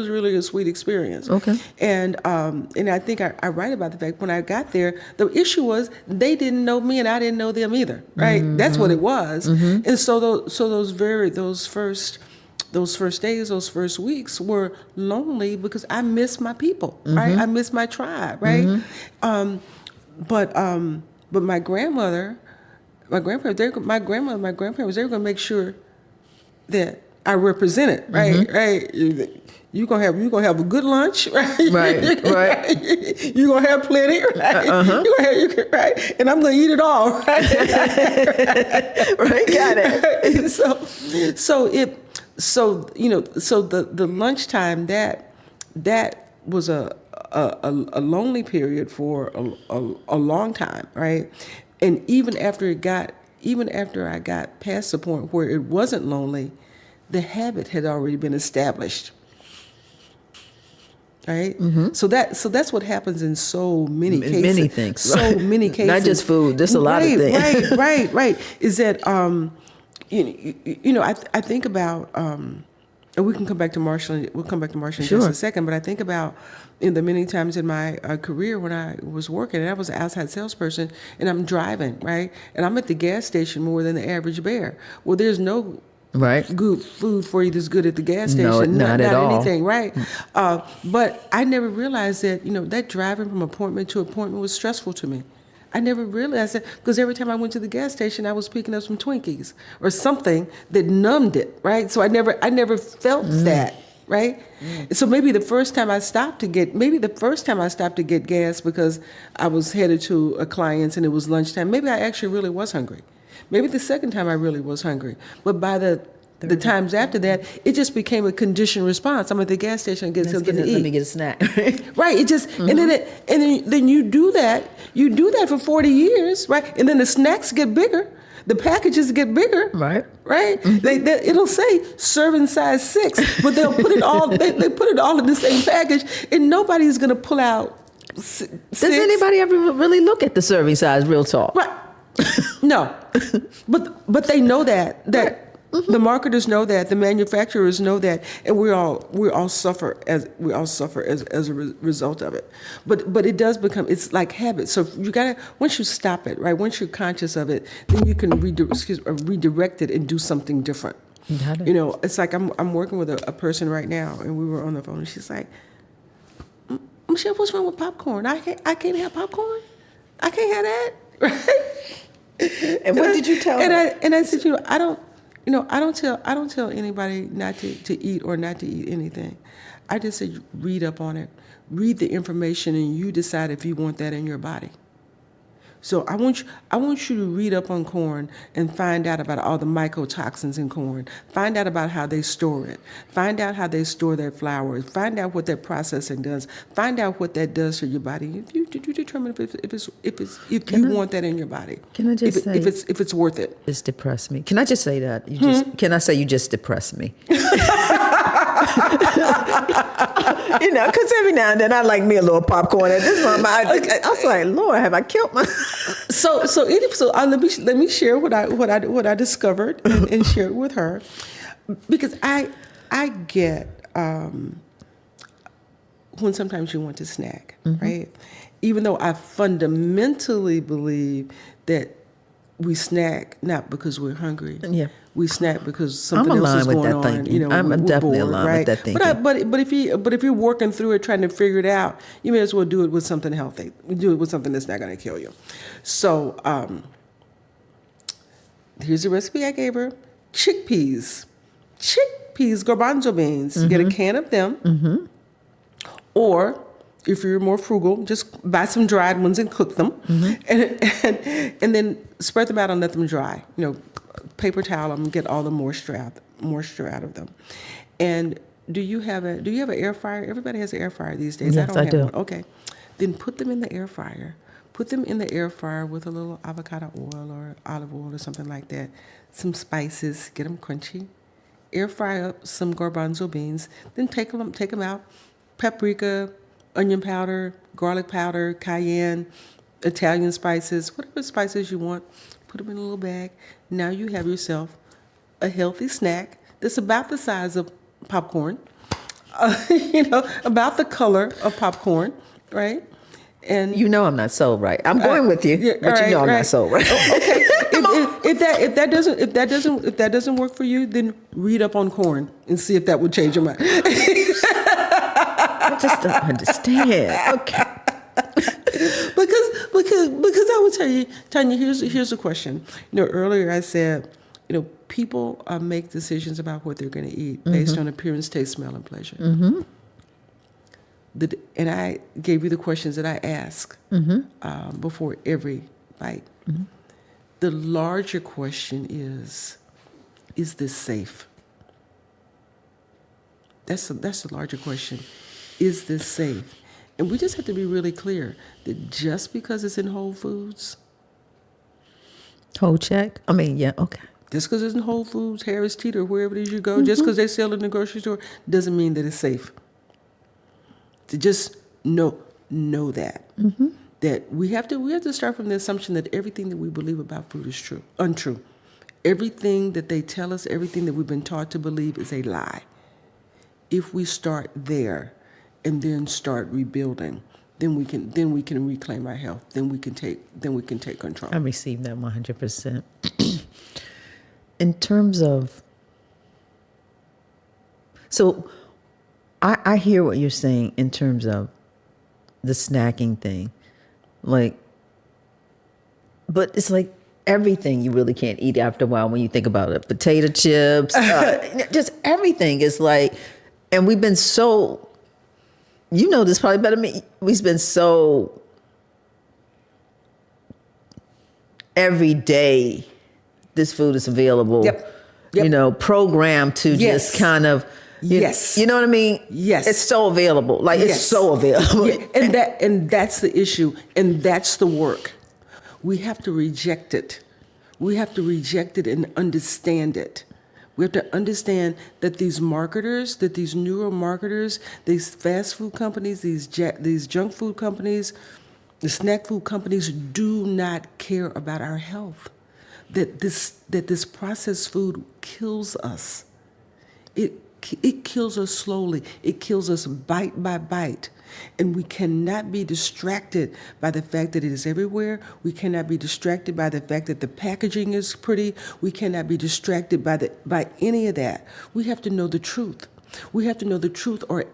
really a sweet experience. Okay. And I think I write about the fact when I got there, the issue was they didn't know me and I didn't know them either, right? That's what it was. And so those first days, those first weeks were lonely because I missed my people, right? I missed my tribe, right? But my grandmother, my grandparents, they were going to make sure that I represented, right? Right? You're gonna have a good lunch, right? Right. You're gonna have plenty, right? Right? And I'm gonna eat it all, right? Right, got it. So the lunchtime that was a lonely period for a long time, right? And even after I got past the point where it wasn't lonely, the habit had already been established. Right? So that's what happens in so many cases. Many things. So many cases. Not just food, just a lot of things. Right. Is that I think about and we can come back to Marshall. We'll come back to Marshall in just a second. But I think about the many times in my career when I was working, and I was an outside salesperson, and I'm driving, right, and I'm at the gas station more than the average bear. Well, there's no good food for you that's good at the gas station. No, not at all. Anything, right? But I never realized that that driving from appointment to appointment was stressful to me. I never realized it because every time I went to the gas station, I was picking up some Twinkies or something that numbed it, right? So I never felt that, right? So maybe the first time I stopped to get gas because I was headed to a client's and it was lunchtime, maybe I actually really was hungry. Maybe the second time I really was hungry. But by the times after that, it just became a conditioned response. I'm at the gas station and get something to eat. Let me get a snack. Right. It just and then you do that. You do that for 40 years, right? And then the snacks get bigger. The packages get bigger. Right. It'll say serving size 6, but they'll put it all. They put it all in the same package, and nobody's going to pull out 6. Does anybody ever really look at the serving size? Real talk. Right. No, but they know that the marketers know that, the manufacturers know that, and we all suffer as a result of it. But it does become, it's like habit. So you gotta, once you stop it, right? Once you're conscious of it, then you can redirect it and do something different. It's like I'm working with a person right now, and we were on the phone, and she's like, Michelle, what's wrong with popcorn? I can't have popcorn. I can't have that. Right? And what did you tell her? And I said, I don't tell anybody not to eat or not to eat anything. I just said, read up on it. Read the information and you decide if you want that in your body. So I want you to read up on corn and find out about all the mycotoxins in corn. Find out about how they store it. Find out how they store their flour. Find out what that processing does. Find out what that does for your body. You determine if you want that in your body. Can I just say if it's worth it? It's depressed me. Can I just say that? Can I say you just depressed me? Because every now and then I like me a little popcorn. At this moment, I was like, Lord, have I killed my? So let me share what I discovered and share it with her, because I get when sometimes you want to snack, right? Even though I fundamentally believe that we snack not because we're hungry. Yeah. We snack because something else is going on. Thinking. I'm we're definitely bored, aligned right? with that thinking. But if you're working through it, trying to figure it out, you may as well do it with something healthy. Do it with something that's not going to kill you. So here's the recipe I gave her: chickpeas, garbanzo beans. Get a can of them, or if you're more frugal, just buy some dried ones and cook them, and then spread them out and let them dry. Paper towel them, get all the moisture out of them. And do you have an air fryer? Everybody has an air fryer these days. Yes, I do. One. Okay, then put them in the air fryer. Put them in the air fryer with a little avocado oil or olive oil or something like that. Some spices, get them crunchy. Air fry up some garbanzo beans. Then take them out. Paprika, onion powder, garlic powder, cayenne, Italian spices, whatever spices you want. Put them in a little bag. Now you have yourself a healthy snack that's about the size of popcorn, about the color of popcorn, right? And I'm not sold right. I'm going with you, but right, I'm not sold right. Okay, if that doesn't work for you, then read up on corn and see if that would change your mind. I just don't understand. Okay. Because I will tell you, Tonya, here's the question. Earlier I said, people make decisions about what they're going to eat based on appearance, taste, smell, and pleasure. And I gave you the questions that I ask before every bite. The larger question is this safe? That's the larger question. Is this safe? And we just have to be really clear that just because it's in Whole Foods. Whole check? I mean, yeah, okay. Just because it's in Whole Foods, Harris Teeter, wherever it is you go, just because they sell it in the grocery store, doesn't mean that it's safe. To just know that. That we have to start from the assumption that everything that we believe about food is untrue. Everything that they tell us, everything that we've been taught to believe is a lie. If we start there and then start rebuilding, then we can reclaim our health. Then we can take control. I received that 100%. In terms of, so I hear what you're saying in terms of the snacking thing, but it's like everything you really can't eat after a while when you think about it. Potato chips, just everything is like, and we've been so. This probably better than me. We've been so every day this food is available. Yep. Programmed to just kind of yes. You know what I mean? Yes. It's so available. It's so available. Yeah. And that's the issue, and that's the work. We have to reject it. We have to reject it and understand it. We have to understand that these marketers, that these neuromarketers, these fast food companies, these junk food companies, the snack food companies do not care about our health. That this processed food kills us. It kills us slowly. It kills us bite by bite. And we cannot be distracted by the fact that it is everywhere. We cannot be distracted by the fact that the packaging is pretty. We cannot be distracted by any of that. We have to know the truth. We have to know the truth, or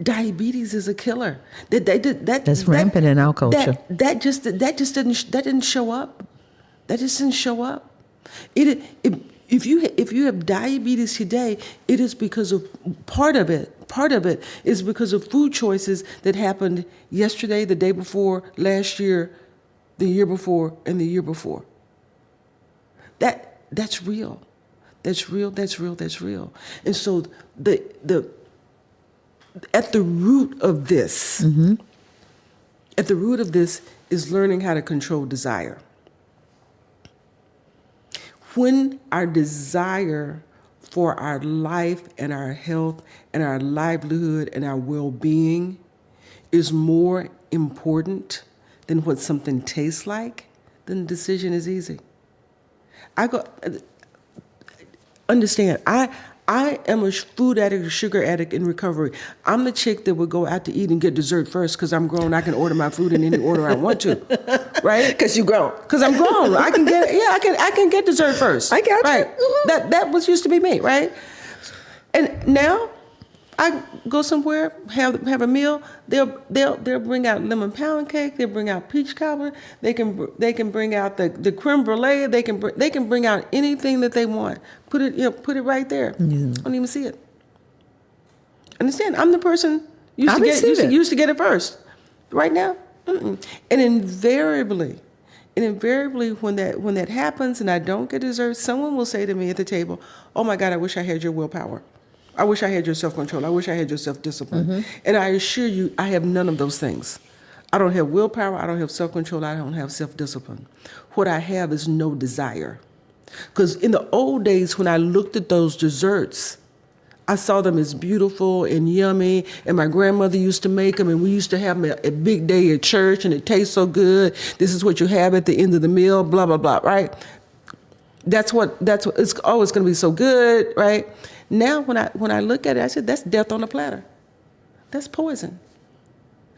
diabetes is a killer. That's rampant in our culture. That just didn't show up. That just didn't show up. If you have diabetes today, it is because of part of it is because of food choices that happened yesterday, the day before, last year, the year before, and the year before. That's real. That's real. That's real. That's real. And so at the root of this, is learning how to control desire. When our desire for our life and our health and our livelihood and our well-being is more important than what something tastes like, then the decision is easy. Understand, I am a food addict, a sugar addict in recovery. I'm the chick that would go out to eat and get dessert first because I'm grown. I can order my food in any order I want to, right? Because you grown. Because I'm grown. I can get dessert first. I got you. Right. Mm-hmm. That was used to be me, right? And now I go somewhere, have a meal. They'll bring out lemon pound cake. They'll bring out peach cobbler. They can bring out the creme brulee. They can bring out anything that they want. Put it right there. Yeah. Don't even see it. Understand? I'm the person used to get it first. Right now, and invariably, when that happens and I don't get dessert, someone will say to me at the table, "Oh my God, I wish I had your willpower. I wish I had your self-control. I wish I had your self-discipline." Mm-hmm. And I assure you, I have none of those things. I don't have willpower. I don't have self-control. I don't have self-discipline. What I have is no desire. Because in the old days, when I looked at those desserts, I saw them as beautiful and yummy, and my grandmother used to make them, and we used to have them a big day at church, and it tastes so good. This is what you have at the end of the meal, blah, blah, blah, right? That's what it's always going to be so good, right? Now, when I look at it, I said, that's death on a platter. That's poison.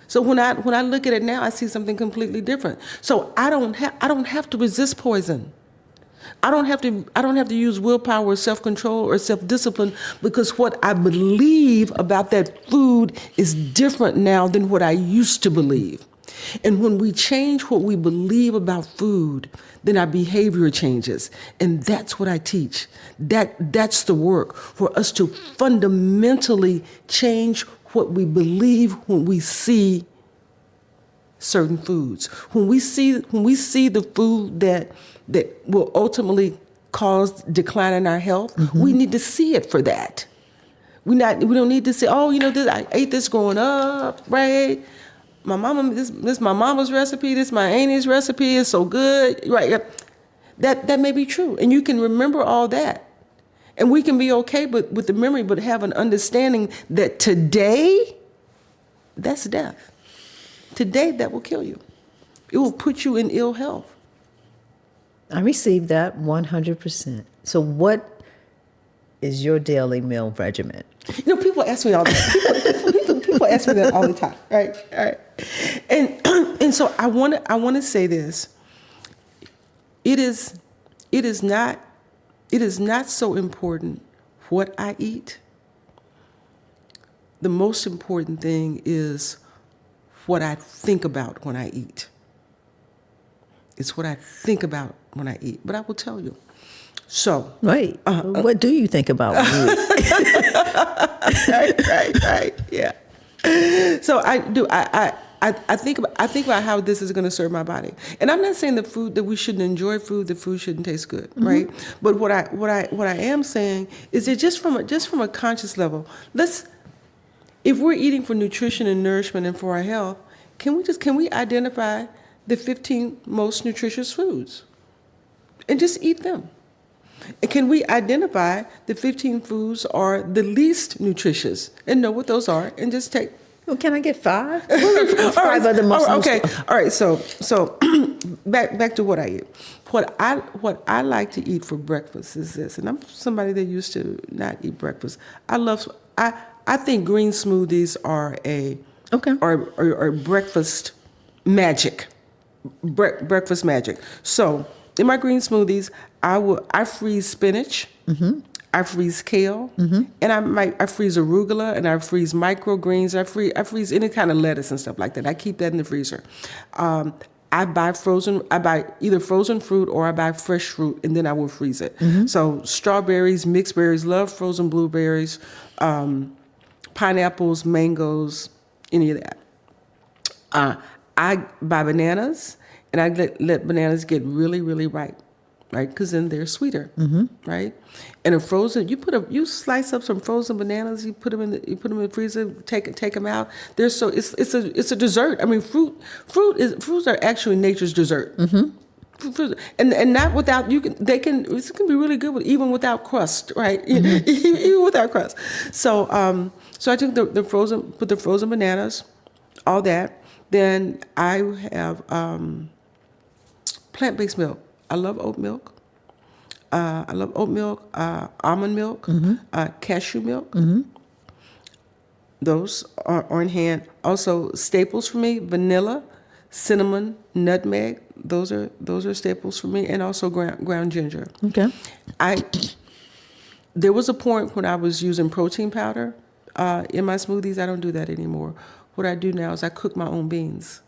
So when I look at it now, I see something completely different. So I don't have to resist poison. I don't have to use willpower or self-control or self-discipline, because what I believe about that food is different now than what I used to believe. And when we change what we believe about food, then our behavior changes. And that's what I teach. That's the work, for us to fundamentally change what we believe when we see certain foods. When we see the food that will ultimately cause decline in our health, mm-hmm. we need to see it for that. We don't need to say, oh, I ate this growing up, right? My mama, this my mama's recipe, this my auntie's recipe is so good, right? That may be true, and you can remember all that, and we can be okay with the memory, but have an understanding that today, that's death. Today, that will kill you. It will put you in ill health. I received that 100%. So what is your daily meal regimen? People ask me all the people ask me that all the time, right? All right. And so I want to say this. It is not so important what I eat. The most important thing is what I think about when I eat. It's what I think about when I eat. But I will tell you. So. Right. What do you think about when you eat? Right. Yeah. So I do. I think about how this is going to serve my body. And I'm not saying that we shouldn't enjoy food, that food shouldn't taste good, mm-hmm. right? But what I am saying is that just from a conscious level, if we're eating for nutrition and nourishment and for our health, can we identify the 15 most nutritious foods and just eat them? And can we identify the 15 foods are the least nutritious and know what those are and just take? Well, can I get 5? Five of the most. Okay. All right. So back to what I eat. What I like to eat for breakfast is this, and I'm somebody that used to not eat breakfast. I think green smoothies are are breakfast magic. Breakfast magic. So in my green smoothies, I freeze spinach, mm-hmm. I freeze kale, mm-hmm. and I freeze arugula, and I freeze microgreens. I freeze any kind of lettuce and stuff like that. I keep that in the freezer. I buy either frozen fruit or I buy fresh fruit, and then I will freeze it. Mm-hmm. So strawberries, mixed berries, love frozen blueberries, pineapples, mangoes, any of that. I buy bananas, and I let bananas get really, really ripe, right? Because then they're sweeter, right? And a frozen, you slice up some frozen bananas, you put them in the freezer, take them out. They're so it's a dessert. I mean, fruits are actually nature's dessert. And not without it can be really good even without crust, right? Even without crust. So I took the frozen bananas, all that. Then I have plant-based milk. I love oat milk. Almond milk, cashew milk. Those are in hand. Also staples for me: vanilla, cinnamon, nutmeg. Those are staples for me, and also ground ginger. Okay. There was a point when I was using protein powder in my smoothies. I don't do that anymore. What I do now is I cook my own beans.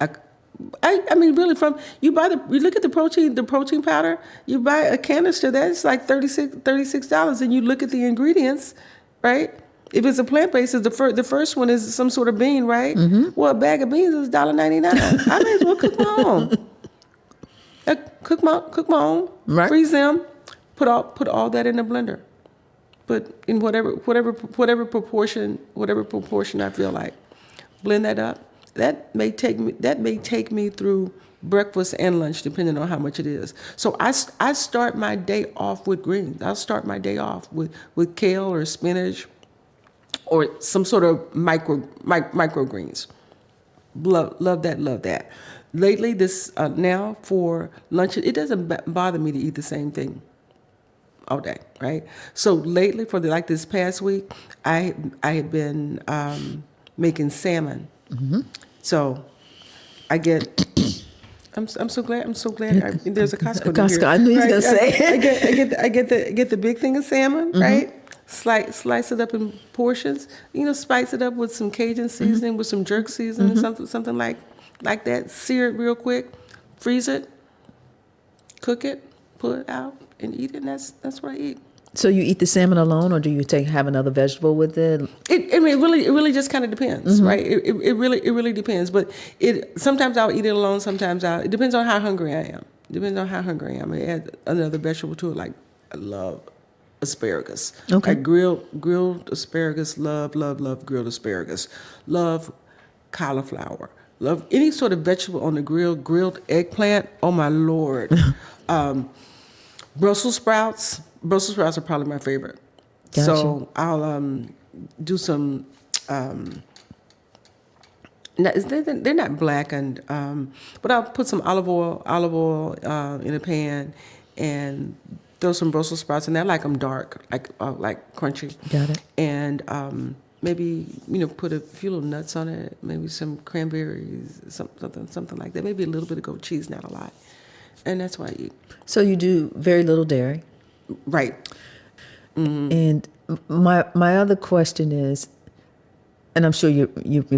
I mean, really, you look at the protein powder, you buy a canister, that's like $36, and you look at the ingredients, right? If it's a plant-based, the first one is some sort of bean, right? Well, a bag of beans is $1.99. I may as well cook my own. Cook my own, right. Freeze them, put all that in the blender. But in whatever proportion I feel like, blend that up. That may take me through breakfast and lunch, depending on how much it is. So I start my day off with greens. I'll start my day off with kale or spinach or some sort of microgreens. Love that. Lately, now for lunch, it doesn't bother me to eat the same thing all day, right? So lately, for this past week, I have been making salmon. So I get. I'm so glad. There's a Costco. Costco. Here, I knew you was right? gonna say. I get the big thing of salmon, right? Slice it up in portions. Spice it up with some Cajun seasoning, with some jerk seasoning, something like that. Sear it real quick, freeze it, cook it, pull it out, and eat it. And that's what I eat. So you eat the salmon alone, or do you have another vegetable with it? It really just kind of depends, right? It really depends. But sometimes I'll eat it alone. Sometimes it depends on how hungry I am. I add another vegetable to it. Like I love asparagus. Okay. Like grilled asparagus. Love grilled asparagus. Love cauliflower. Love any sort of vegetable on the grill. Grilled eggplant. Oh my Lord. Brussels sprouts. Brussels sprouts are probably my favorite. Gotcha. So I'll do some. They're not blackened, but I'll put some olive oil in a pan, and throw some Brussels sprouts in there. I like them dark, like crunchy. Got it. And maybe put a few little nuts on it. Maybe some cranberries, something like that. Maybe a little bit of goat cheese, not a lot. And that's what I eat. So you do very little dairy. Right. And my other question is, and I'm sure you're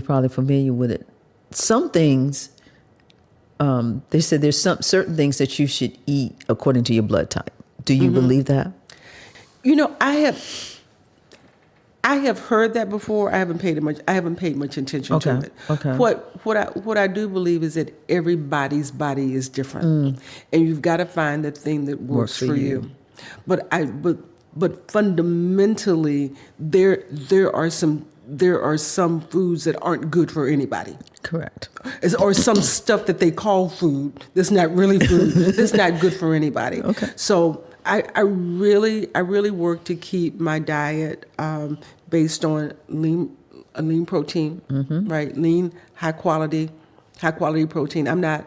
probably familiar with it. Some things, they said there's certain things that you should eat according to your blood type. Do you believe that? I have heard that before. I haven't paid much attention to it. Okay. What I do believe is that everybody's body is different, and you've got to find the thing that works for you. But fundamentally, there are some foods that aren't good for anybody. Correct. Or some stuff that they call food that's not really food. That's not good for anybody. Okay. So I really work to keep my diet based on lean protein, right? Lean, high quality protein. I'm not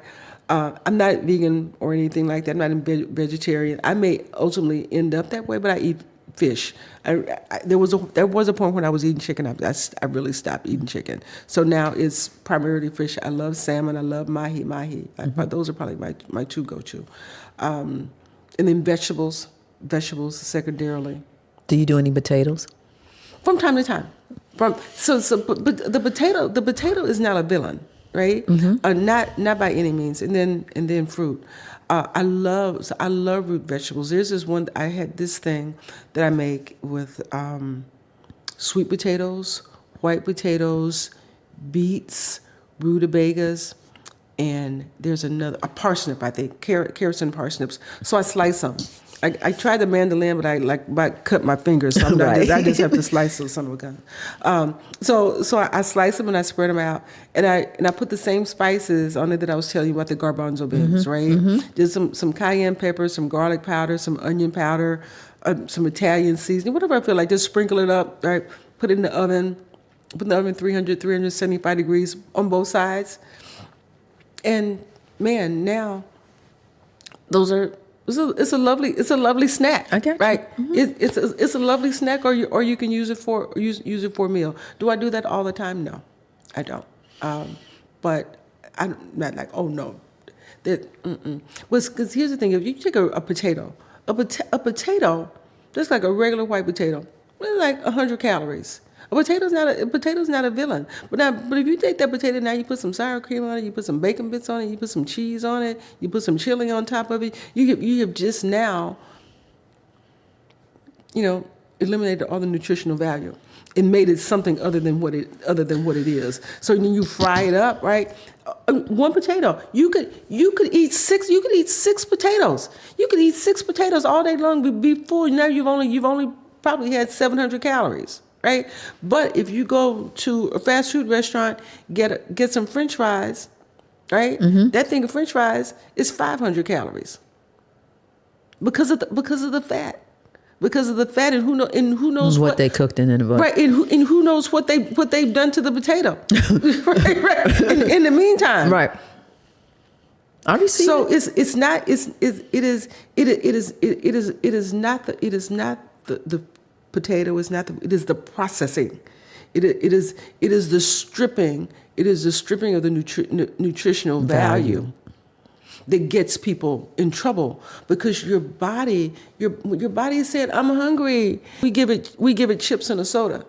vegan or anything like that. I'm not a vegetarian. I may ultimately end up that way, but I eat fish. There was a point when I was eating chicken. I really stopped eating chicken. So now it's primarily fish. I love salmon. I love mahi. Those are probably my two go-to. And then vegetables secondarily. Do you do any potatoes? From time to time. But the potato is not a villain, right? Not by any means. And then fruit. I love root vegetables. There's this one, I had this thing that I make with sweet potatoes, white potatoes, beets, rutabagas, and there's a parsnip, I think, carrots and parsnips. So I slice them. I tried the mandolin, but I cut my fingers, so Right. I just have to slice those son of a gun. So I slice them and I spread them out, and I put the same spices on it that I was telling you about the garbanzo beans, right? Just some cayenne pepper, some garlic powder, some onion powder, some Italian seasoning, whatever I feel like. Just sprinkle it up, right? Put it in the oven. Put in the oven 375 degrees on both sides, and man, now those are. It's a lovely snack. I got you. Right. It's a lovely snack, or you can use it for a meal. Do I do that all the time? No, I don't. But I'm not like, oh no, that. Because here's the thing: if you take a potato, a potato, just like a regular white potato, it's like 100 calories. A potato's not a villain. But if you take that potato now, you put some sour cream on it, you put some bacon bits on it, you put some cheese on it, you put some chili on top of it. You have just now, eliminated all the nutritional value and made it something other than what it is. So then you fry it up, right? One potato, you could eat six potatoes. You could eat 6 potatoes all day long before. Now you've only probably had 700 calories. Right, but if you go to a fast food restaurant, get some French fries, right? That thing of French fries is 500 calories because of the fat, and who knows what they cooked in it, right? And who knows what they've done to the potato, right? In the meantime, right. I receive. So it's not the potato is not it is the processing. It is the stripping. It is the stripping of the nutritional value that gets people in trouble, because your body is saying, I'm hungry. We give it chips and a soda,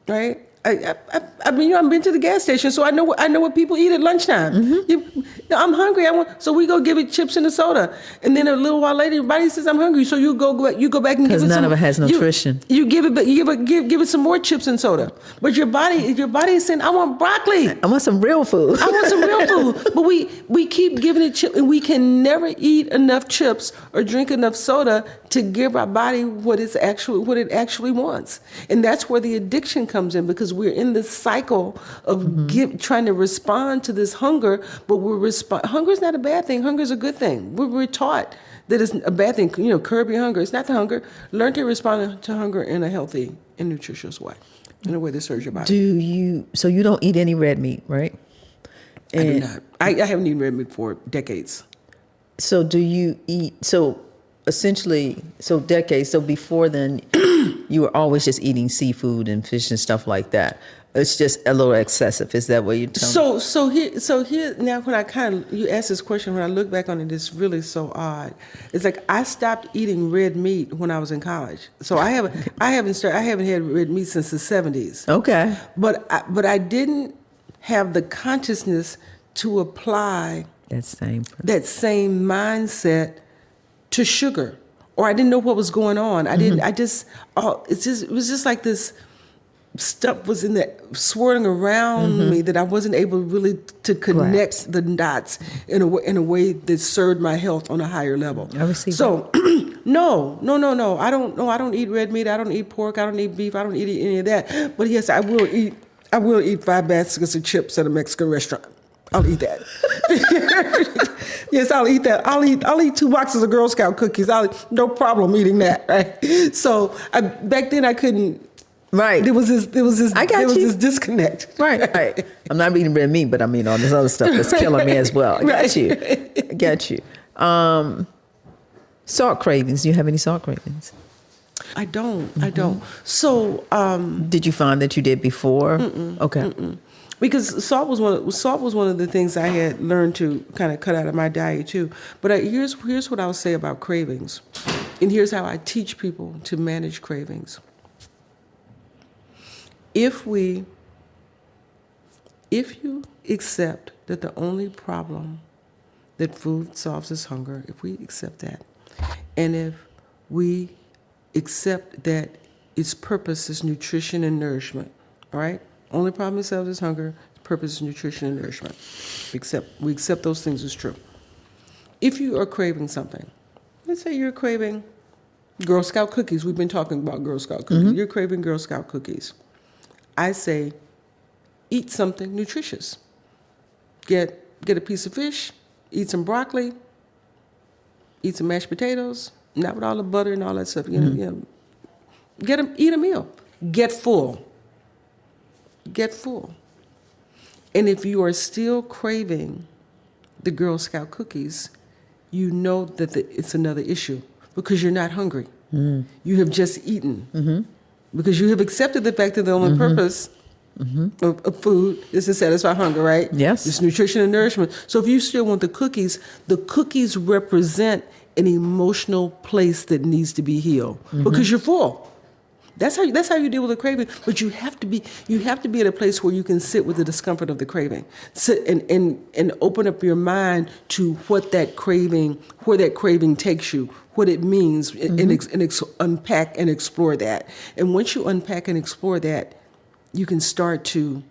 right? I mean, I've been to the gas station, so I know what people eat at lunchtime. I'm hungry. So we go give it chips and a soda, and then a little while later, everybody says I'm hungry. So you go back and give it because none of it has nutrition. You give it some more chips and soda, but your body is saying I want broccoli. I want some real food. I want some real food. But we keep giving it chips, and we can never eat enough chips or drink enough soda to give our body what it actually wants, and that's where the addiction comes in, because we're in this cycle of trying to respond to this hunger, but hunger is not a bad thing. Hunger is a good thing. We're taught that it's a bad thing. Curb your hunger. It's not the hunger. Learn to respond to hunger in a healthy and nutritious way, in a way that serves your body. So you don't eat any red meat, right? I do not. I haven't eaten red meat for decades. So do you eat? So essentially, decades. So before then, you were always just eating seafood and fish and stuff like that. It's just a little excessive. Is that what you're telling me? So here now, when you ask this question, when I look back on it, it's really so odd. It's like I stopped eating red meat when I was in college. So I haven't had red meat since the 70s. Okay. But I didn't have the consciousness to apply that same mindset to sugar, or I didn't know what was going on. It was just like this stuff was swirling around me that I wasn't able really to connect the dots in a way that served my health on a higher level. I receive so no. I don't eat red meat. I don't eat pork. I don't eat beef. I don't eat any of that. But yes, I will eat 5 baskets of chips at a Mexican restaurant. I'll eat that. Yes, I'll eat that. I'll eat 2 boxes of Girl Scout cookies. No problem eating that. Right. So back then I couldn't. Right. There was this this disconnect. Right. I'm not eating red meat, but I mean all this other stuff that's killing me as well. I got you. Salt cravings. Do you have any salt cravings? I don't. So did you find that you did before? Okay. Because salt was one of the things I had learned to kind of cut out of my diet too. But here's what I'll say about cravings, and here's how I teach people to manage cravings. If you accept that the only problem that food solves is hunger, if we accept that, and if we accept that its purpose is nutrition and nourishment, right? Only problem it solves is hunger. purpose, nutrition, and nourishment. We accept those things as true. If you are craving something, let's say you're craving Girl Scout cookies. We've been talking about Girl Scout cookies. You're craving Girl Scout cookies. I say, eat something nutritious. Get a piece of fish, eat some broccoli, eat some mashed potatoes, not with all the butter and all that stuff. Eat a meal. Get full. Get full. And if you are still craving the Girl Scout cookies, you know that it's another issue because you're not hungry. You have just eaten. Because you have accepted the fact that the only purpose of food is to satisfy hunger, right? Yes. It's nutrition and nourishment. So if you still want the cookies represent an emotional place that needs to be healed because you're full. That's how you deal with a craving. But you have to be at a place where you can sit with the discomfort of the craving. Sit and open up your mind to where that craving takes you, what it means, and unpack and explore that. And once you unpack and explore that, you can start to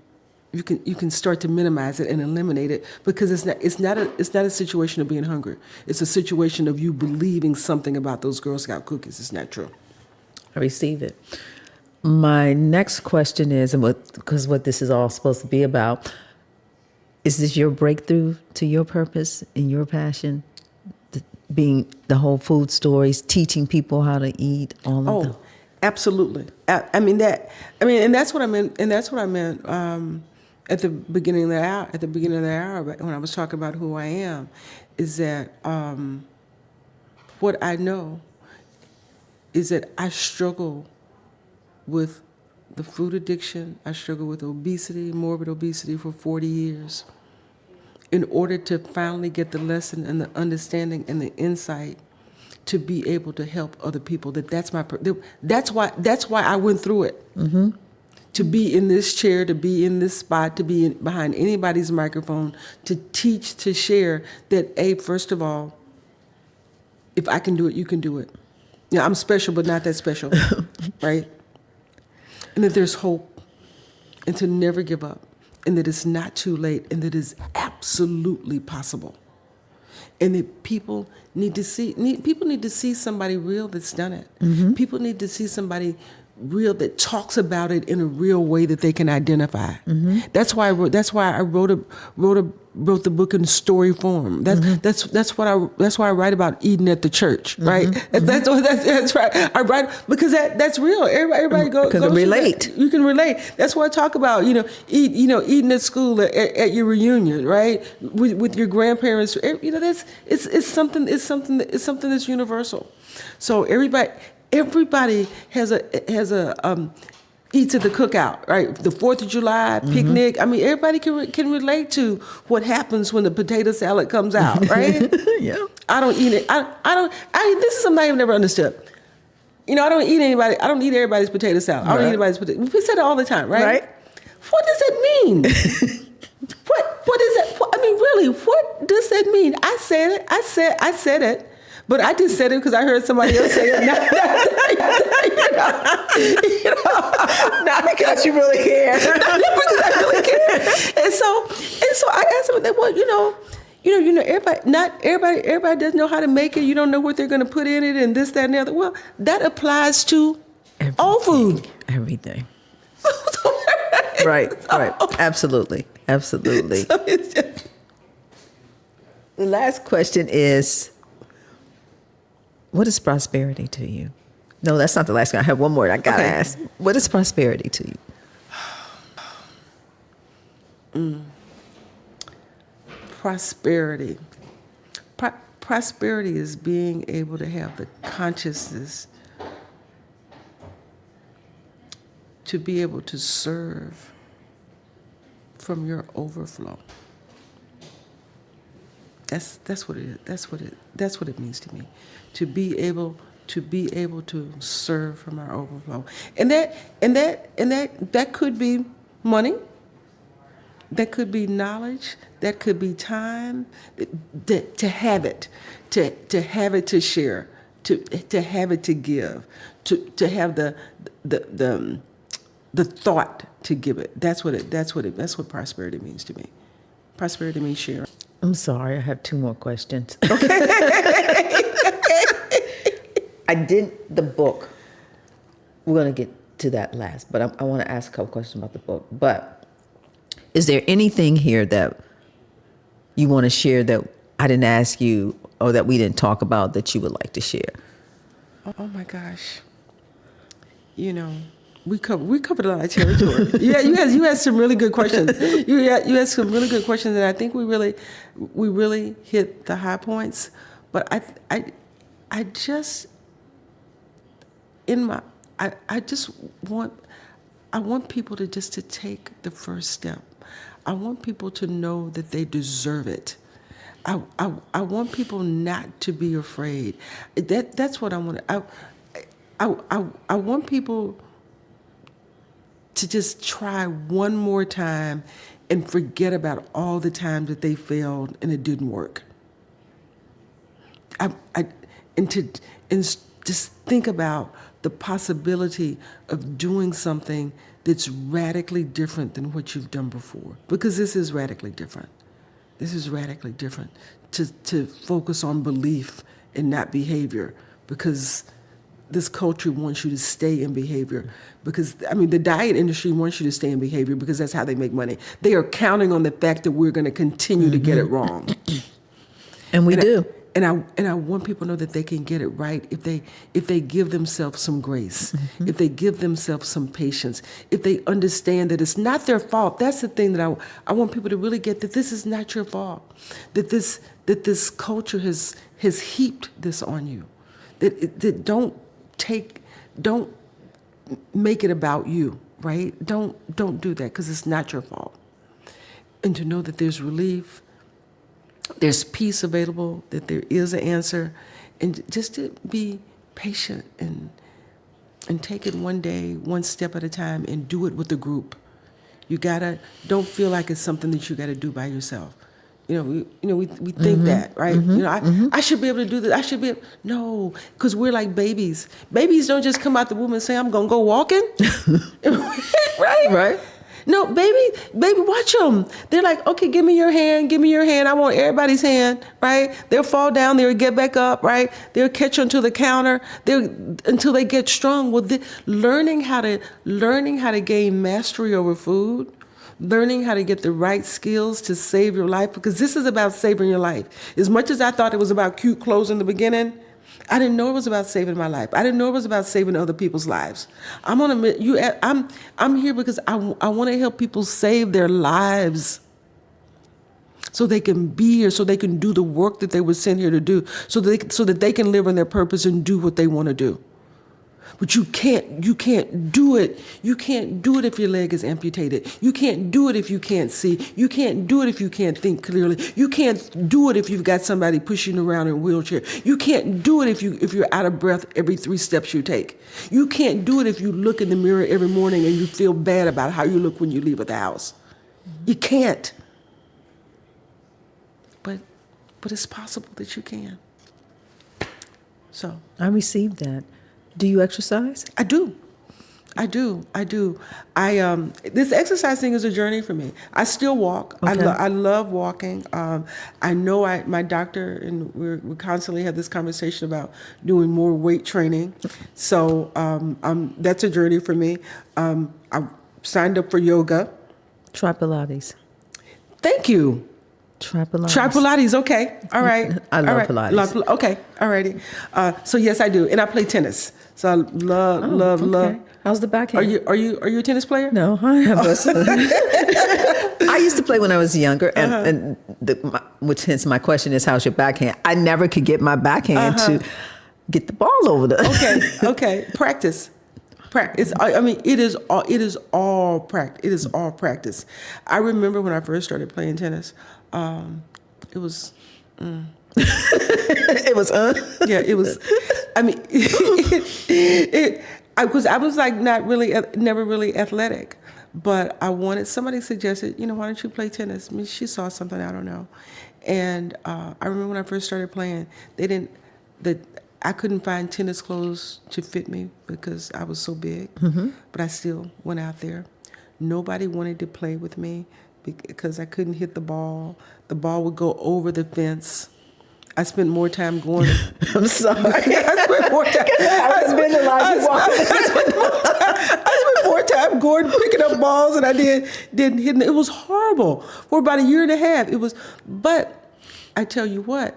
minimize it and eliminate it because it's not a situation of being hungry. It's a situation of you believing something about those Girl Scout cookies. It's not true. I receive it. My next question is, because what this is all supposed to be about, is this your breakthrough to your purpose and your passion? Being the whole food stories, teaching people how to eat, all of them. Absolutely. And that's what I meant. And that's what I meant at the beginning of the hour. At the beginning of the hour, when I was talking about who I am, is that what I know is that I struggle with the food addiction. I struggle with obesity, morbid obesity, for 40 years. In order to finally get the lesson and the understanding and the insight to be able to help other people, that's why I went through it. To be in this chair, to be in this spot, to be behind anybody's microphone, to teach, to share that, first of all, if I can do it, you can do it. Yeah, I'm special, but not that special, right? And that there's hope, and to never give up, and that it's not too late, and that it's absolutely possible. And that people need to see somebody real that's done it. People need to see somebody real that talks about it in a real way that they can identify. That's why I wrote the book in story form. That's why I write about eating at the church, right? That's right. I write because that's real. Everybody goes can relate. You can relate. That's why I talk about eating at school at your reunion, right? With your grandparents. It's something that's universal. So everybody has a eats at the cookout, right? The 4th of July picnic. I mean, everybody can relate to what happens when the potato salad comes out, right? Yeah. I don't eat it. This is something I've never understood. I don't eat everybody's potato salad. I don't eat anybody's potato. We say that all the time, right? Right. What does that mean? What is that? Really, what does that mean? I said it. But I just said it because I heard somebody else say it. Not because you really care. Not because I really care. And so I asked them, well, everybody doesn't know how to make it. You don't know what they're going to put in it and this, that, and the other. Well, that applies to all food. Everything. Right. Absolutely. So it's just, the last question is, what is prosperity to you? No, that's not the last one. I have one more I got to ask. What is prosperity to you? Prosperity. Prosperity is being able to have the consciousness to be able to serve from your overflow. That's what it is. That's what it means to me. To be able to serve from our overflow. And that could be money. That could be knowledge. That could be time. To have it, to have it to share, to have it to give, to have the thought to give it. That's what prosperity means to me. Prosperity means sharing. I'm sorry, I have 2 more questions. I did the book. We're going to get to that last, but I want to ask a couple questions about the book. But is there anything here that you want to share that I didn't ask you or that we didn't talk about that you would like to share? Oh my gosh. We covered a lot of territory. You had some really good questions. You had some really good questions, and I think we really hit the high points. But I just want people to take the first step. I want people to know that they deserve it. I want people not to be afraid. That's what I want. I want people to just try one more time and forget about all the times that they failed and it didn't work. And just think about the possibility of doing something that's radically different than what you've done before. Because this is radically different. This is radically different. To focus on belief and not behavior, because this culture wants you to stay in behavior. Because, the diet industry wants you to stay in behavior because that's how they make money. They are counting on the fact that we're going to continue to get it wrong. And we do. And I want people to know that they can get it right if they give themselves some grace, if they give themselves some patience, if they understand that it's not their fault. That's the thing that I want people to really get, that this is not your fault, that this culture has heaped this on you, that don't make it about you, right? Don't do that, because it's not your fault. And to know that there's relief, there's peace available, that there is an answer, and just to be patient and take it one day, one step at a time, and do it with the group. Don't feel like it's something that you gotta do by yourself. We think that, right? I should be able to do this. No, because we're like babies. Babies don't just come out the womb and say, I'm gonna go walking. Right? Right. No, baby, watch them. They're like, okay, give me your hand. I want everybody's hand, right? They'll fall down, they'll get back up, right? They'll catch onto the counter until they get strong. Well, learning how to gain mastery over food, learning how to get the right skills to save your life, because this is about saving your life. As much as I thought it was about cute clothes in the beginning, I didn't know it was about saving my life. I didn't know it was about saving other people's lives. I'm here because I want to help people save their lives, so they can be here, so they can do the work that they were sent here to do, so that they can live in their purpose and do what they want to do. But you can't do it. You can't do it if your leg is amputated. You can't do it if you can't see. You can't do it if you can't think clearly. You can't do it if you've got somebody pushing you around in a wheelchair. You can't do it if you're out of breath every 3 steps you take. You can't do it if you look in the mirror every morning and you feel bad about how you look when you leave the house. You can't. But it's possible that you can. So I received that. Do you exercise? I do. This exercise thing is a journey for me. I still walk. Okay. I love walking. I know my doctor, and we constantly have this conversation about doing more weight training. So that's a journey for me. I signed up for yoga. Try Pilates. Thank you. Try Pilates. Try Pilates, okay. All right. I love Pilates. Okay, all righty. So yes, I do. And I play tennis. So I love. How's the backhand? Are you a tennis player? No, I have I used to play when I was younger, and which hence my question is, how's your backhand? I never could get my backhand to get the ball over the. Okay. Practice. It is all practice. It is all practice. I remember when I first started playing tennis. It was. It was. Yeah, it was. I was like never really athletic, but I wanted. Somebody suggested, why don't you play tennis? She saw something, I don't know, and I remember when I first started playing, I couldn't find tennis clothes to fit me because I was so big, but I still went out there. Nobody wanted to play with me because I couldn't hit the ball. The ball would go over the fence. I spent more time going. I'm sorry. I spent more time. I spent more time going picking up balls than I did hitting. It was horrible for about a year and a half. It was, but I tell you what,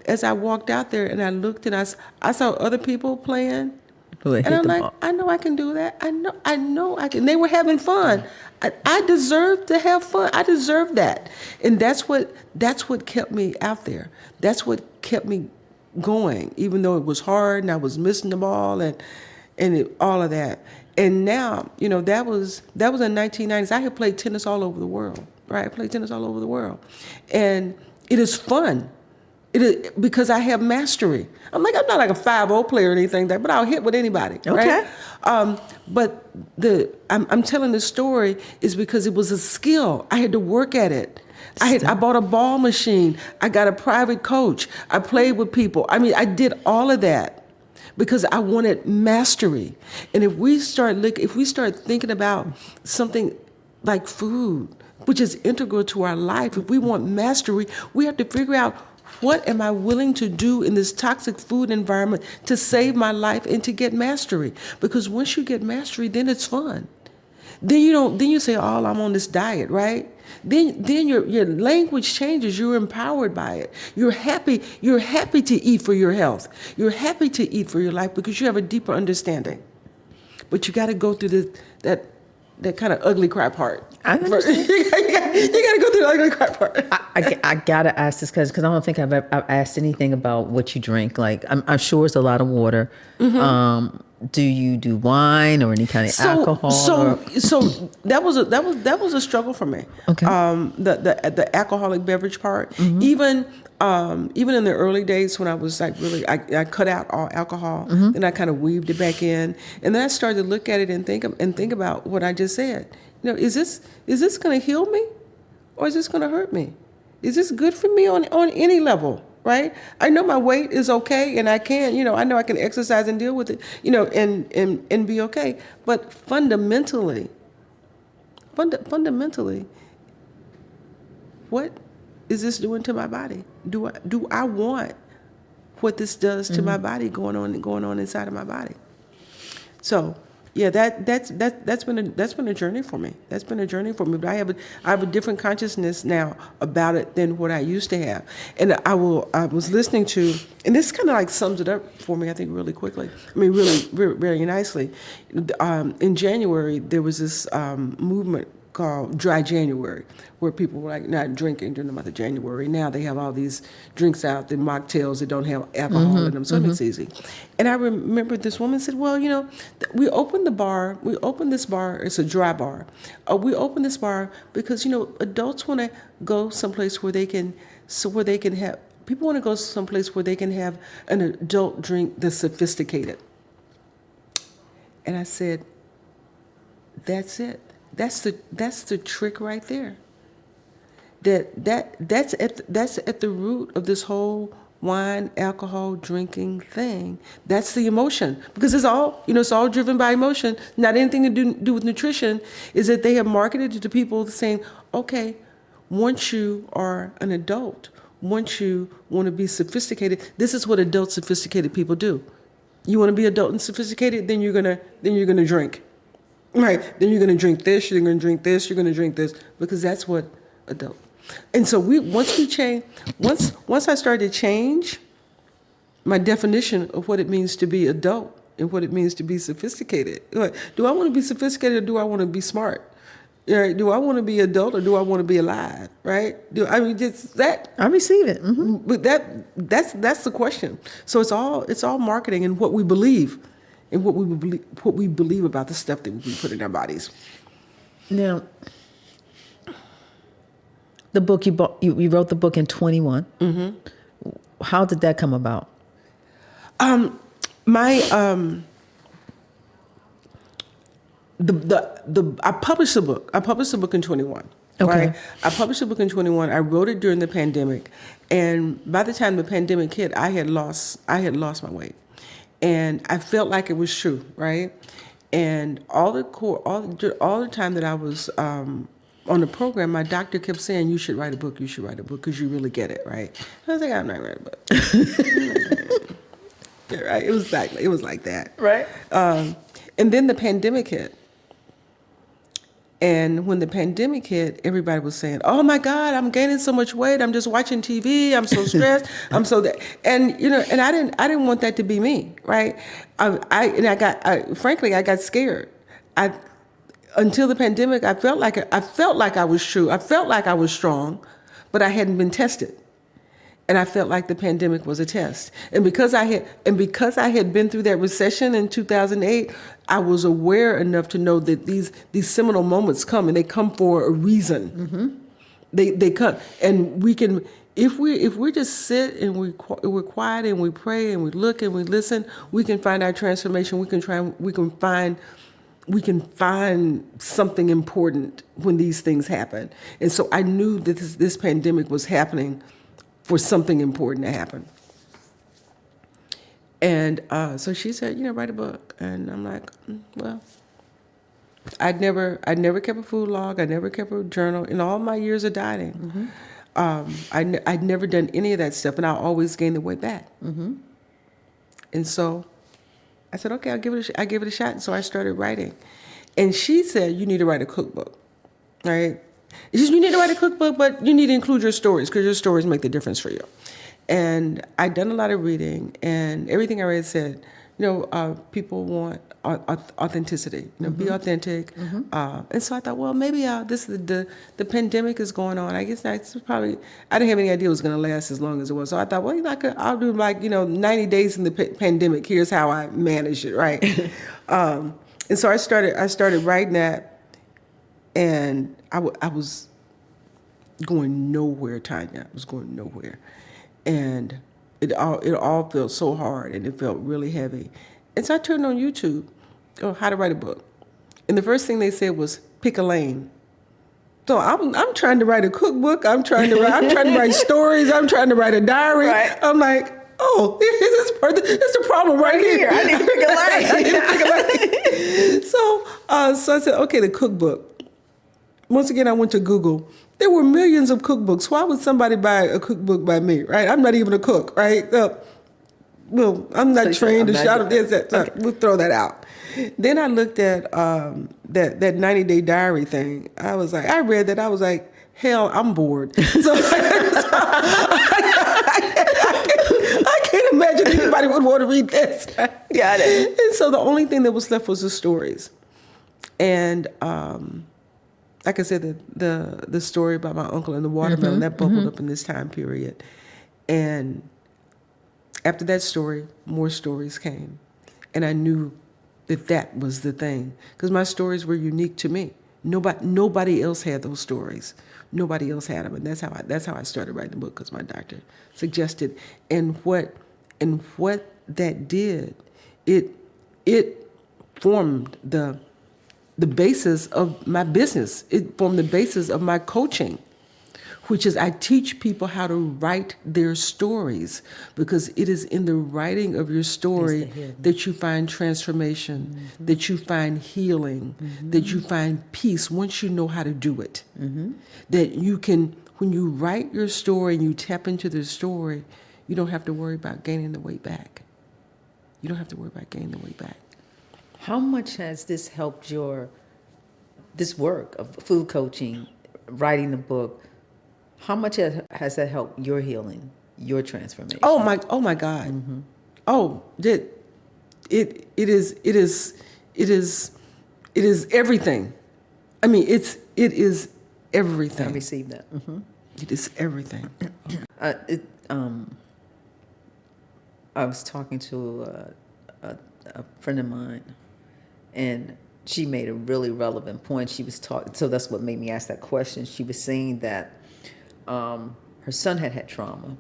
as I walked out there and I looked and I saw other people playing. And I'm like, I know I can do that. I know I can. They were having fun. I deserve to have fun. I deserve that. And that's what kept me out there. That's what kept me going, even though it was hard and I was missing the ball and all of that. And now, that was in the 1990s. I had played tennis all over the world, right? I played tennis all over the world. And it is fun. It is because I have mastery. I'm not like a 5-0 player or anything like that, but I'll hit with anybody. Okay. Right? But I'm telling this story is because it was a skill. I had to work at it. I bought a ball machine. I got a private coach. I played with people. I mean, I did all of that because I wanted mastery. And if we start thinking about something like food, which is integral to our life, if we want mastery, we have to figure out, what am I willing to do in this toxic food environment to save my life and to get mastery? Because once you get mastery, then it's fun. Then you say, oh, I'm on this diet, right? Then your language changes. You're empowered by it. You're happy to eat for your health. You're happy to eat for your life because you have a deeper understanding. But you got to go through that kind of ugly cry part. I understand. You got to go through the ugly cry part. I gotta ask this because I don't think I've asked anything about what you drink. Like I'm sure it's a lot of water. Do you do wine or any kind of alcohol? So that was a struggle for me. Okay. The alcoholic beverage part, even in the early days when I was like really, I cut out all alcohol, then I kind of weaved it back in, and then I started to look at it and think about what I just said. Is this going to heal me, or is this going to hurt me? Is this good for me on any level? Right? I know my weight is okay, and I can, I know I can exercise and deal with it, and be okay. But fundamentally, what is this doing to my body? Do I want what this does to my body going on inside of my body? So yeah, that's been a journey for me. That's been a journey for me. But I have a different consciousness now about it than what I used to have. And I was listening to, and this kind of like sums it up for me, I think, really quickly. I mean, really, very, very nicely. In January, there was this movement called Dry January, where people were like not drinking during the month of January. Now they have all these drinks out, the mocktails that don't have alcohol in them, so it makes it easy. And I remember this woman said, well, we opened this bar, it's a dry bar. We opened this bar because, adults want to go someplace where they can have, people want to go someplace where they can have an adult drink that's sophisticated. And I said, that's it. That's the trick right there. That's at the root of this whole wine, alcohol, drinking thing. That's the emotion, because it's all driven by emotion. Not anything to do with nutrition. Is that they have marketed it to people saying, okay, once you are an adult, once you want to be sophisticated, this is what adult sophisticated people do. You want to be adult and sophisticated, then you're gonna drink. Right, then you're going to drink this, you're going to drink this, you're going to drink this, because that's what adult. And so once I started to change my definition of what it means to be adult and what it means to be sophisticated. Do I want to be sophisticated or do I want to be smart? Right? Do I want to be adult or do I want to be alive? Right? Just that. I receive it. But that's the question. So it's all marketing and what we believe. And what we believe about the stuff that we put in our bodies. Now, the book you wrote the book in 21. How did that come about? I published the book. I published the book in 21. Okay. Right? I published the book in 21. I wrote it during the pandemic, and by the time the pandemic hit, I had lost my weight. And I felt like it was true, right? And all the time that I was on the program, my doctor kept saying, "You should write a book. You should write a book because you really get it, right?" I was like, "I'm not writing a book." Yeah, right? It was like that, Right. and then the pandemic hit. And when the pandemic hit, everybody was saying, "Oh my God, I'm gaining so much weight. I'm just watching TV. I'm so stressed. I'm so that." And and I didn't want that to be me, right? Frankly, I got scared. Until the pandemic, I felt like I was true. I felt like I was strong, but I hadn't been tested. And I felt like the pandemic was a test. And because I had been through that recession in 2008, I was aware enough to know that these seminal moments come, and they come for a reason. Mm-hmm. They come, and we can, if we just sit and we're quiet and we pray and we look and we listen, we can find our transformation. We can find something important when these things happen. And so I knew that this pandemic was happening for something important to happen. And so she said, write a book. And I'm like, well, I'd never kept a food log. I never kept a journal in all my years of dieting. Mm-hmm. I'd never done any of that stuff, and I always gained the weight back. Mm-hmm. And so I said, okay, I give it a shot. And so I started writing. And she said, you need to write a cookbook, right? You need to write a cookbook, but you need to include your stories because your stories make the difference for you. And I'd done a lot of reading, and everything I read said, people want authenticity. Be authentic. Mm-hmm. And so I thought, well, maybe the pandemic is going on. I guess I didn't have any idea it was going to last as long as it was. So I thought, well, I'll do 90 days in the pandemic. Here's how I managed it, right? And so I started writing that. And I was going nowhere, Tonya. I was going nowhere. And it all felt so hard, and it felt really heavy. And so I turned on YouTube, how to write a book. And the first thing they said was, pick a lane. So I'm trying to write a cookbook. I'm trying to write stories. I'm trying to write a diary. Right. I'm like, oh, it's the problem right here. I need to pick a lane. So I said, okay, the cookbook. Once again, I went to Google. There were millions of cookbooks. Why would somebody buy a cookbook by me, right? I'm not even a cook, right? Well, I'm not trained to shout at this. Okay. We'll throw that out. Then I looked at that 90-day diary thing. I read that. I was like, hell, I'm bored. So I can't imagine anybody would want to read this. Got it. And so the only thing that was left was the stories. And like I said, the story about my uncle and the watermelon, that bubbled up in this time period. And after that story, more stories came. And I knew that was the thing. Because my stories were unique to me. Nobody else had those stories. Nobody else had them. And that's how I started writing the book, because my doctor suggested. And what that did, it formed the basis of my business. It formed the basis of my coaching, which is I teach people how to write their stories, because it is in the writing of your story that you find transformation, that you find healing, that you find peace once you know how to do it. That you can, when you write your story and you tap into the story, you don't have to worry about gaining the weight back. You don't have to worry about gaining the weight back. How much has this helped this work of food coaching, writing the book? How much has that helped your healing, your transformation? Oh my God! Mm-hmm. Oh, it is everything. I mean, it is everything. I received that. Mm-hmm. It is everything. I was talking to a friend of mine, and she made a really relevant point. She was talking, so that's what made me ask that question. She was saying that her son had trauma,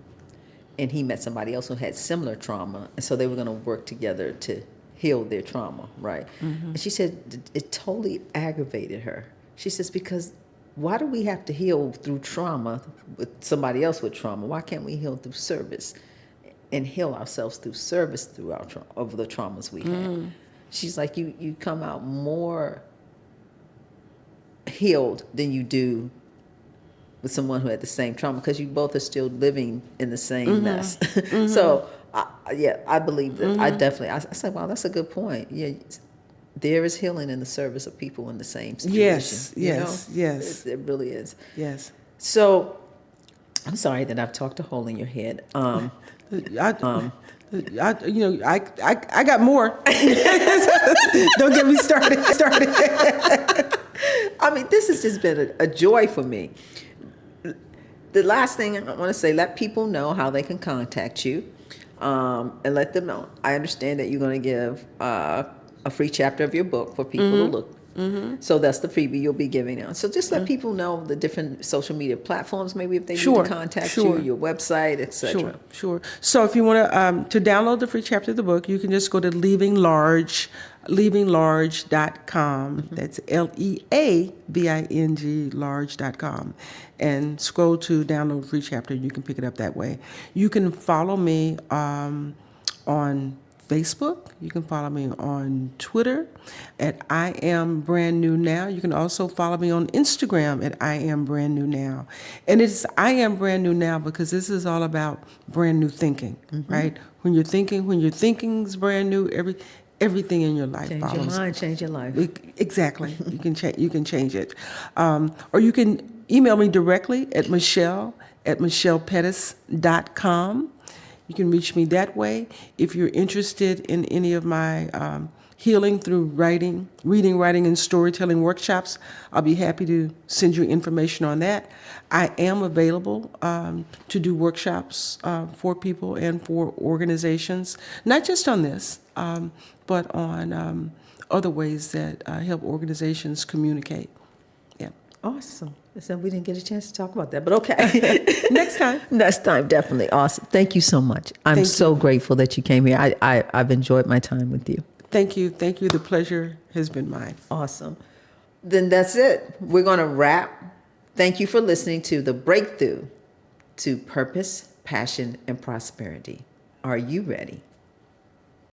and he met somebody else who had similar trauma, and so they were going to work together to heal their trauma, right? Mm-hmm. And she said it totally aggravated her. She says, because why do we have to heal through trauma with somebody else with trauma? Why can't we heal through service? and heal ourselves through service through our of the traumas we had. She's like, you come out more healed than you do with someone who had the same trauma, because you both are still living in the same mess. So, I believe that. I said, wow, that's a good point. Yeah, there is healing in the service of people in the same situation. Yes, you know? yes. It really is. Yes. So, I'm sorry that I've talked a hole in your head. I got more. Don't get me started. I mean, this has just been a joy for me. The last thing I want to say, let people know how they can contact you, and let them know. I understand that you're going to give a free chapter of your book for people to look. So that's the freebie you'll be giving out. So just let people know the different social media platforms, maybe if they need to contact you, your website, etc. Sure. So if you want to download the free chapter of the book, you can just go to leavinglarge.com. That's LEAVING large.com, and scroll to download free chapter. You can pick it up that way. You can follow me on Facebook. You can follow me on Twitter at I Am Brand New Now. You can also follow me on Instagram at I Am Brand New Now. And it's I Am Brand New Now because this is all about brand new thinking, right? When your thinking's brand new, everything in your life Change follows. your mind, change your life. Exactly. You can change it. Or you can email me directly at michelle@michellepettis.com. You can reach me that way. If you're interested in any of my healing through reading, writing, and storytelling workshops, I'll be happy to send you information on that. I am available to do workshops for people and for organizations, not just on this, but on other ways that help organizations communicate. Yeah. Awesome. So we didn't get a chance to talk about that, but okay. Next time. Next time, definitely. Awesome. Thank you so much. I'm so grateful that you came here. I've enjoyed my time with you. Thank you. The pleasure has been mine. Awesome. Then that's it. We're going to wrap. Thank you for listening to The Breakthrough to Purpose, Passion, and Prosperity. Are you ready?